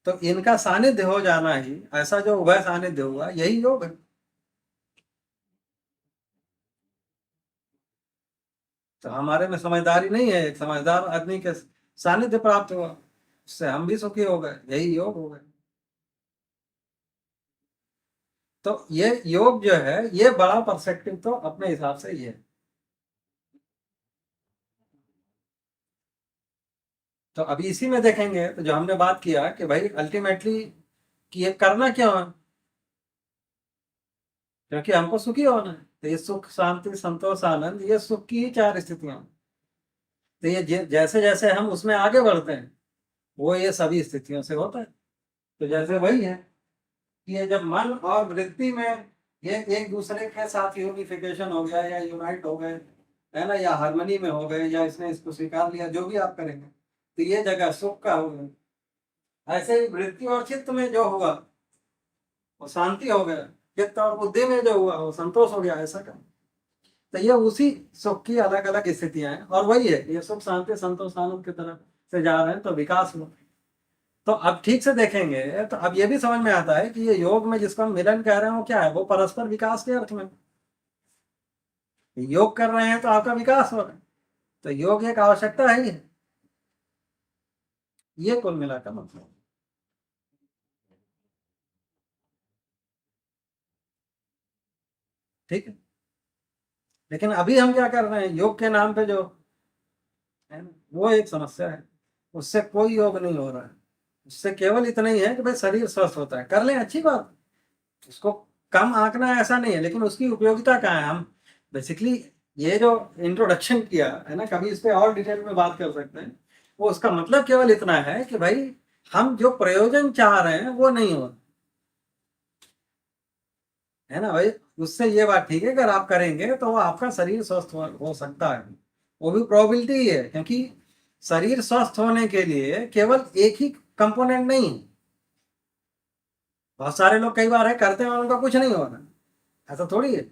तो इनका सानिध्य हो जाना ही, ऐसा जो उभय सानिध्य हुआ यही योग है। तो हमारे में समझदारी नहीं है, एक समझदार आदमी के सानिध्य प्राप्त हुआ, उससे हम भी सुखी हो गए, यही योग हो गए। तो ये योग जो है, ये बड़ा पर्सपेक्टिव तो अपने हिसाब से ये है। तो अभी इसी में देखेंगे तो जो हमने बात किया कि भाई अल्टीमेटली कि ये करना क्या है, क्योंकि हमको सुखी होना है। तो ये सुख, शांति, संतोष, आनंद, ये सुख की ही 4 स्थितियां। तो ये जैसे जैसे हम उसमें आगे बढ़ते हैं, वो ये सभी स्थितियों से होता है। तो जैसे वही है कि ये जब मन और वृत्ति में ये एक दूसरे के साथ यूनिफिकेशन हो गया या यूनाइट हो गए, है ना, या हार्मनी में हो गए, या इसने इसको स्वीकार लिया, जो भी आप करेंगे, तो ये जगह सुख का हो गया। ऐसे ही वृत्ति और चित्त में जो हुआ वो शांति हो गया, चित्त और बुद्धि में जो हुआ वो संतोष हो गया, ऐसा का। तो ये उसी सुख की अलग अलग स्थितियां हैं, और वही है, ये सुख, शांति, संतोष, आनंद की तरफ से जा रहे हैं, तो विकास हुआ। तो अब ठीक से देखेंगे तो अब ये भी समझ में आता है कि ये योग में जिसको हम मिलन कह रहे हैं वो क्या है, वो परस्पर विकास के अर्थ में। योग कर रहे हैं तो आपका विकास हो रहा है, तो योग एक आवश्यकता है ही है। ये कुल मिलाकर मतलब, ठीक है। लेकिन अभी हम क्या कर रहे हैं, योग के नाम पे जो है ना, वो एक समस्या है। उससे कोई योग नहीं हो रहा है, उससे केवल इतना ही है कि भाई शरीर स्वस्थ होता है, कर लें, अच्छी बात, उसको कम आंकना ऐसा नहीं है, लेकिन उसकी उपयोगिता क्या है। हम बेसिकली ये जो इंट्रोडक्शन किया है ना, कभी इस पे और डिटेल में बात कर सकते हैं। वो उसका मतलब केवल इतना है कि भाई हम जो प्रयोजन चाह रहे हैं वो नहीं हो, है ना भाई। उससे ये बात ठीक है, अगर आप करेंगे तो आपका शरीर स्वस्थ हो सकता है, वो भी प्रोबेबिलिटी ही है, क्योंकि शरीर स्वस्थ होने के लिए केवल एक ही कंपोनेंट नहीं है। बहुत सारे लोग कई बार है करते हैं और उनका कुछ नहीं हो रहा, ऐसा थोड़ी है।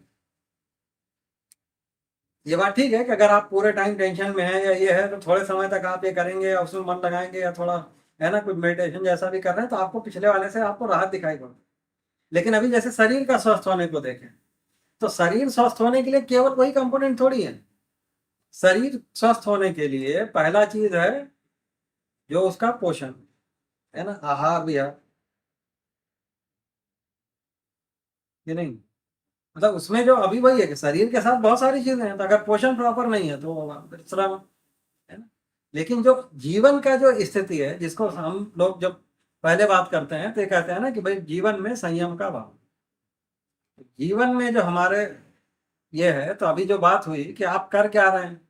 ये बात ठीक है कि अगर आप पूरे टाइम टेंशन में है या ये है, तो थोड़े समय तक आप ये करेंगे या उसमें मन लगाएंगे या थोड़ा, है ना, कुछ मेडिटेशन जैसा भी कर रहे हैं, तो आपको पिछले वाले से आपको राहत दिखाई पड़ती। लेकिन अभी जैसे शरीर का स्वस्थ होने को देखें, तो शरीर स्वस्थ होने के लिए केवल वही कंपोनेंट थोड़ी है। शरीर स्वस्थ होने के लिए पहला चीज है जो उसका पोषण, है ना, आहार विहार, ये नहीं, मतलब उसमें जो अभी वही है कि शरीर के साथ बहुत सारी चीजें हैं, तो अगर पोषण प्रॉपर नहीं है तो फिर श्रम, है ना। लेकिन जो जीवन का जो स्थिति है, जिसको हम लोग जब पहले बात करते हैं तो ये कहते हैं ना कि भाई जीवन में संयम का भाव। जीवन में जो हमारे ये है, तो अभी जो बात हुई कि आप कर क्या रहे हैं,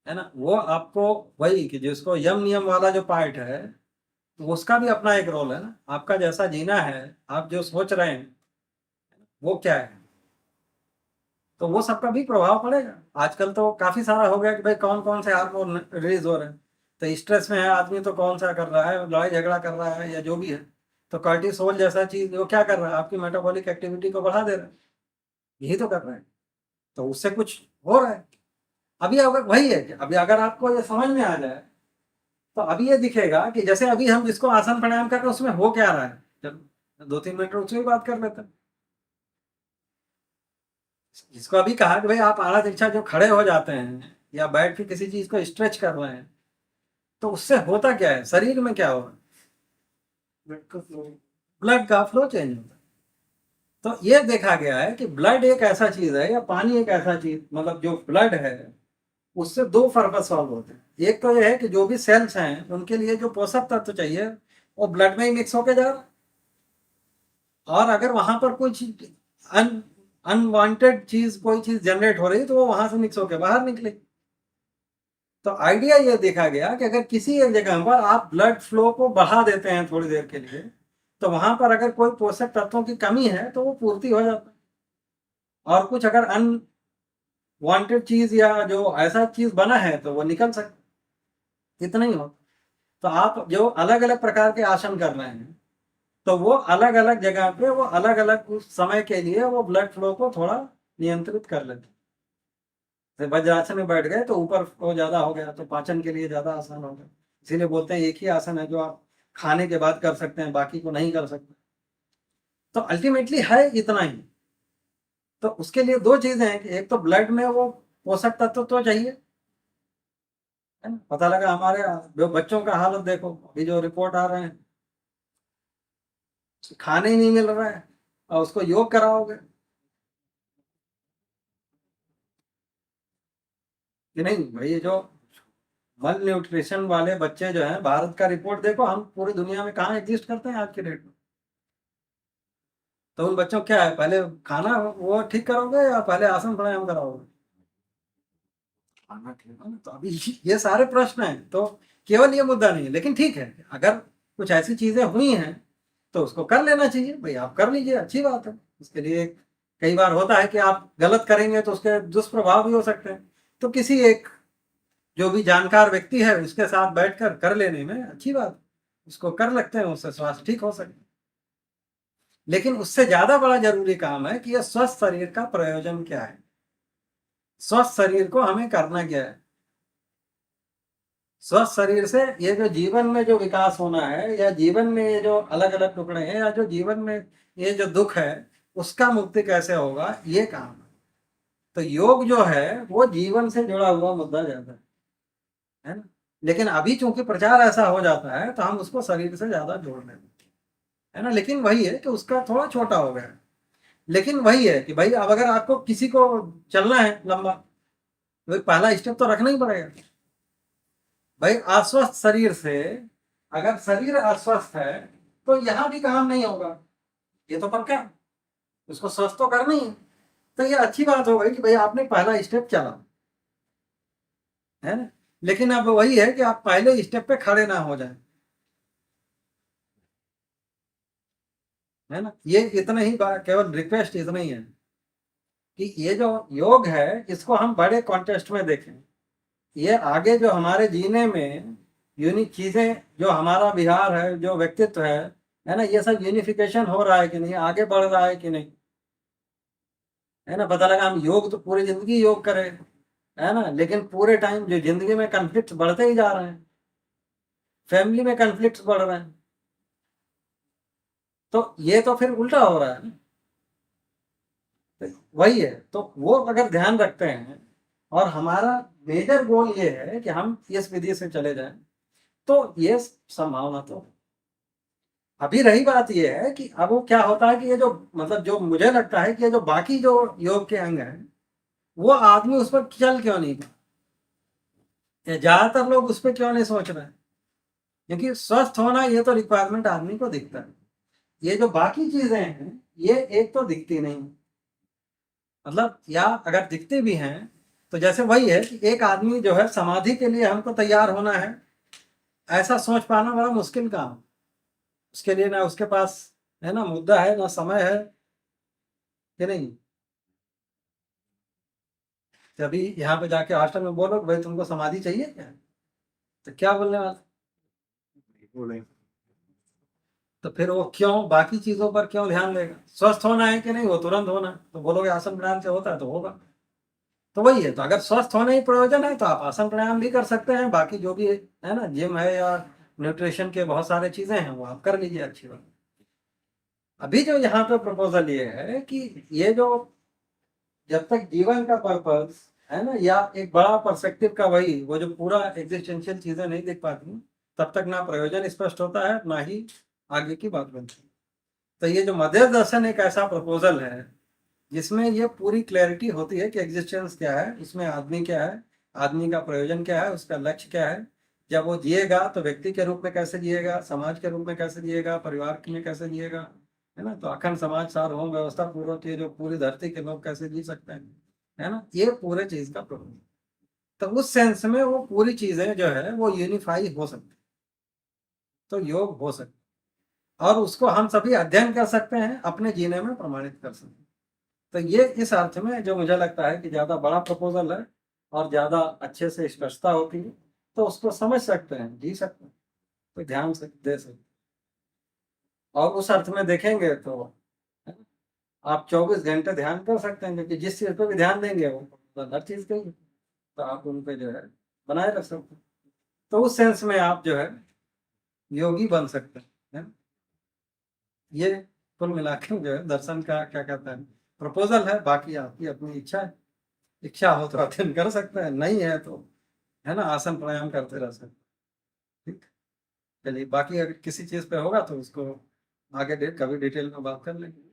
है ना, वो आपको वही कि जिसको यम नियम वाला जो पार्ट है, तो उसका भी अपना एक रोल है ना। आपका जैसा जीना है, आप जो सोच रहे हैं वो क्या है, तो वो सबका भी प्रभाव पड़ेगा। आजकल तो काफी सारा हो गया कि भाई कौन कौन से हार्मोन रिलीज हो रहे हैं। तो स्ट्रेस में है आदमी तो कौन सा कर रहा है, लड़ाई झगड़ा कर रहा है या जो भी है, तो कार्टिसोल जैसा चीज वो क्या कर रहा है, आपकी मेटाबॉलिक एक्टिविटी को बढ़ा दे रहा है, यही तो कर रहा है। तो उससे कुछ हो रहा है। अभी अगर वही है कि अभी अगर आपको ये समझ में आ जाए, तो अभी ये दिखेगा कि जैसे अभी हम जिसको आसन प्राणायाम कर रहे हैं उसमें हो क्या रहा है। चलो 2-3 मिनट उसमें बात कर लेते हैं। जिसको अभी कहा कि भाई आप आड़ा तिरछा जो खड़े हो जाते हैं या बैठ के किसी चीज को स्ट्रेच कर रहे हैं, तो उससे होता क्या है, शरीर में क्या हो रहा है, ब्लड का फ्लो चेंज होता है। तो ये देखा गया है कि ब्लड एक ऐसा चीज है, या पानी एक ऐसा चीज, मतलब जो ब्लड है उससे 2 पर्पस सॉल्व होते हैं। एक तो ये है कि जो भी सेल्स हैं उनके लिए जो पोषक तत्व चाहिए वो ब्लड में ही मिक्स होके जा रहा है, और अगर वहां पर कुछ अनवांटेड चीज, कोई चीज जनरेट हो रही तो वो वहां से मिक्स होकर बाहर निकले। तो आइडिया ये देखा गया कि अगर किसी एक जगह पर आप ब्लड फ्लो को बढ़ा देते हैं थोड़ी देर के लिए, तो वहां पर अगर कोई पोषक तत्वों की कमी है तो वो पूर्ति हो जाता है, और कुछ अगर अनवांटेड चीज या जो ऐसा चीज बना है तो वो निकल सकता, इतना ही हो। तो आप जो अलग अलग प्रकार के आसन कर रहे हैं, तो वो अलग अलग जगह पे वो अलग अलग उस समय के लिए वो ब्लड फ्लो को थोड़ा नियंत्रित कर लेते हैं। जैसे वज्रासन में बैठ गए तो ऊपर फ्लो ज्यादा हो गया, तो पाचन के लिए ज्यादा आसान हो गया। इसीलिए बोलते हैं एक ही आसन है जो आप खाने के बाद कर सकते हैं, बाकी को नहीं कर सकते। तो अल्टीमेटली है इतना ही। तो उसके लिए 2 चीजें हैं कि एक तो ब्लड में वो पोषक तत्व तो चाहिए, है ना। पता लगा हमारे जो बच्चों का हालत देखो, अभी जो रिपोर्ट आ रहे हैं, खाने ही नहीं मिल रहा है और उसको योग कराओगे कि नहीं भाई। जो मल न्यूट्रिशन वाले बच्चे जो हैं, भारत का रिपोर्ट देखो, हम पूरी दुनिया में कहाँ एग्जिस्ट करते हैं आज के डेट में। तो उन बच्चों को क्या है, पहले खाना वो ठीक करोगे या पहले आसन प्राणायाम कराओगे? खाना ठीक है ना। तो अभी ये सारे प्रश्न हैं, तो केवल ये मुद्दा नहीं है, लेकिन ठीक है, अगर कुछ ऐसी चीजें हुई हैं तो उसको कर लेना चाहिए भाई। आप कर लीजिए, अच्छी बात है। उसके लिए कई बार होता है कि आप गलत करेंगे तो उसके दुष्प्रभाव भी हो सकते हैं। तो किसी एक जो भी जानकार व्यक्ति है उसके साथ बैठकर कर लेने में अच्छी बात है। उसको कर लगते हैं, उससे स्वास्थ्य ठीक हो सकते हैं। लेकिन उससे ज्यादा बड़ा जरूरी काम है कि यह स्वस्थ शरीर का प्रयोजन क्या है। स्वस्थ शरीर को हमें करना क्या है। स्वस्थ शरीर से ये जो जीवन में जो विकास होना है, या जीवन में ये जो अलग अलग टुकड़े हैं, या जो जीवन में ये जो दुख है उसका मुक्ति कैसे होगा, ये काम है। तो योग जो है वो जीवन से जुड़ा हुआ मुद्दा ज्यादा है ना। लेकिन अभी चूंकि प्रचार ऐसा हो जाता है तो हम उसको शरीर से ज्यादा जोड़ लेते हैं, है ना। लेकिन वही है कि उसका थोड़ा छोटा हो गया है। लेकिन वही है कि भाई अब अगर आपको किसी को चलना है लंबा, तो पहला स्टेप तो रखना ही पड़ेगा भाई। अस्वस्थ शरीर से, अगर शरीर अस्वस्थ है तो यहां भी काम नहीं होगा, ये तो पक्का। उसको स्वस्थ तो करना ही है। तो ये अच्छी बात हो गई कि भाई आपने पहला स्टेप चला, है ना। लेकिन अब वही है कि आप पहले स्टेप पे खड़े ना हो जाए, है ना। ये इतना ही केवल रिक्वेस्ट इतना ही है कि ये जो योग है इसको हम बड़े कॉन्टेस्ट में देखें। ये आगे जो हमारे जीने में यूनिक चीजें, जो हमारा विहार है, जो व्यक्तित्व है ना, ये सब यूनिफिकेशन हो रहा है कि नहीं, आगे बढ़ रहा है कि नहीं, है ना। पता लगा हम योग तो पूरी जिंदगी योग करें, है ना, लेकिन पूरे टाइम जो जिंदगी में कन्फ्लिक्ट बढ़ते ही जा रहे हैं, फैमिली में कन्फ्लिक्ट बढ़ रहे हैं, तो ये तो फिर उल्टा हो रहा है ना। तो वही है, तो वो अगर ध्यान रखते हैं और हमारा मेजर गोल ये है कि हम इस विधि से चले जाएं, तो ये संभावना तो। अभी रही बात ये है कि अब वो क्या होता है कि ये जो मतलब जो मुझे लगता है कि ये जो बाकी जो योग के अंग हैं वो आदमी उस पर चल क्यों नहीं पा, ज्यादातर लोग उस पर क्यों नहीं सोच रहे हैं। क्योंकि स्वस्थ होना ये तो रिक्वायरमेंट आदमी को दिखता है, ये जो बाकी चीजें हैं ये एक तो दिखती नहीं। मतलब या अगर दिखती भी हैं तो जैसे वही है कि एक आदमी जो है समाधि के लिए हमको तैयार होना है, ऐसा सोच पाना बड़ा मुश्किल काम है। उसके लिए ना उसके पास, है ना, मुद्दा है, ना समय है, कि नहीं। तभी यहाँ पे जाके हॉस्टल में बोलो कि भाई तुमको समाधि चाहिए क्या, तो क्या बोलने वाला। बोले तो फिर वो क्यों बाकी चीजों पर क्यों ध्यान देगा। स्वस्थ होना है कि नहीं, वो तुरंत होना है, तो बोलोगे आसन प्राणायाम से होता है तो होगा। तो वही है, तो अगर स्वस्थ होने ही प्रयोजन है तो आप आसन प्राणायाम भी कर सकते हैं, बाकी जो भी है ना जिम है या न्यूट्रिशन के बहुत सारे चीजें हैं वो आप कर लीजिए, अच्छी बात। अभी जो यहाँ पे प्रपोजल ये है कि ये जो जब तक जीवन का पर्पस है ना, या एक बड़ा पर्सपेक्टिव का वही वो जो पूरा एग्जिस्टेंशियल चीजें नहीं दिख पाती, तब तक ना प्रयोजन स्पष्ट होता है ना ही आगे की बात बनती है। तो ये जो मध्य दर्शन एक ऐसा प्रपोजल है जिसमें ये पूरी क्लैरिटी होती है कि एग्जिस्टेंस क्या है, उसमें आदमी क्या है, आदमी का प्रयोजन क्या है, उसका लक्ष्य क्या है। जब वो जिएगा तो व्यक्ति के रूप में कैसे जिएगा, समाज के रूप में कैसे जिएगा, परिवार में कैसे जिएगा, है ना। तो अखंड समाज सार्वभौम व्यवस्था पूर्वक ये जो पूरी धरती के लोग कैसे जी सकते हैं, है ना, ये पूरे चीज का प्रपोजल। तो उस सेंस में वो पूरी चीजें जो है वो यूनिफाई हो सकती, तो योग हो सकता, और उसको हम सभी अध्ययन कर सकते हैं, अपने जीने में प्रमाणित कर सकते हैं। तो ये इस अर्थ में जो मुझे लगता है कि ज्यादा बड़ा प्रपोजल है और ज्यादा अच्छे से स्पष्टता होती है, तो उसको समझ सकते हैं, जी सकते हैं, तो ध्यान से दे सकते हैं। और उस अर्थ में देखेंगे तो आप 24 घंटे ध्यान कर सकते हैं, क्योंकि जिस चीज पे भी ध्यान देंगे वो तो हर चीज कही, तो आप उन पे जो है बनाए रख सकते हैं। तो उस सेंस में आप जो है योगी बन सकते हैं, है ना? ये कुल मिला के जो है दर्शन का क्या कहते हैं प्रपोजल है, बाकी आपकी अपनी इच्छा है। इच्छा हो तो अध्ययन कर सकते हैं, नहीं है तो है ना आसन प्राणायाम करते रह सकते हैं। ठीक, चलिए बाकी अगर किसी चीज पे होगा तो उसको आगे कभी डिटेल में बात कर लेंगे।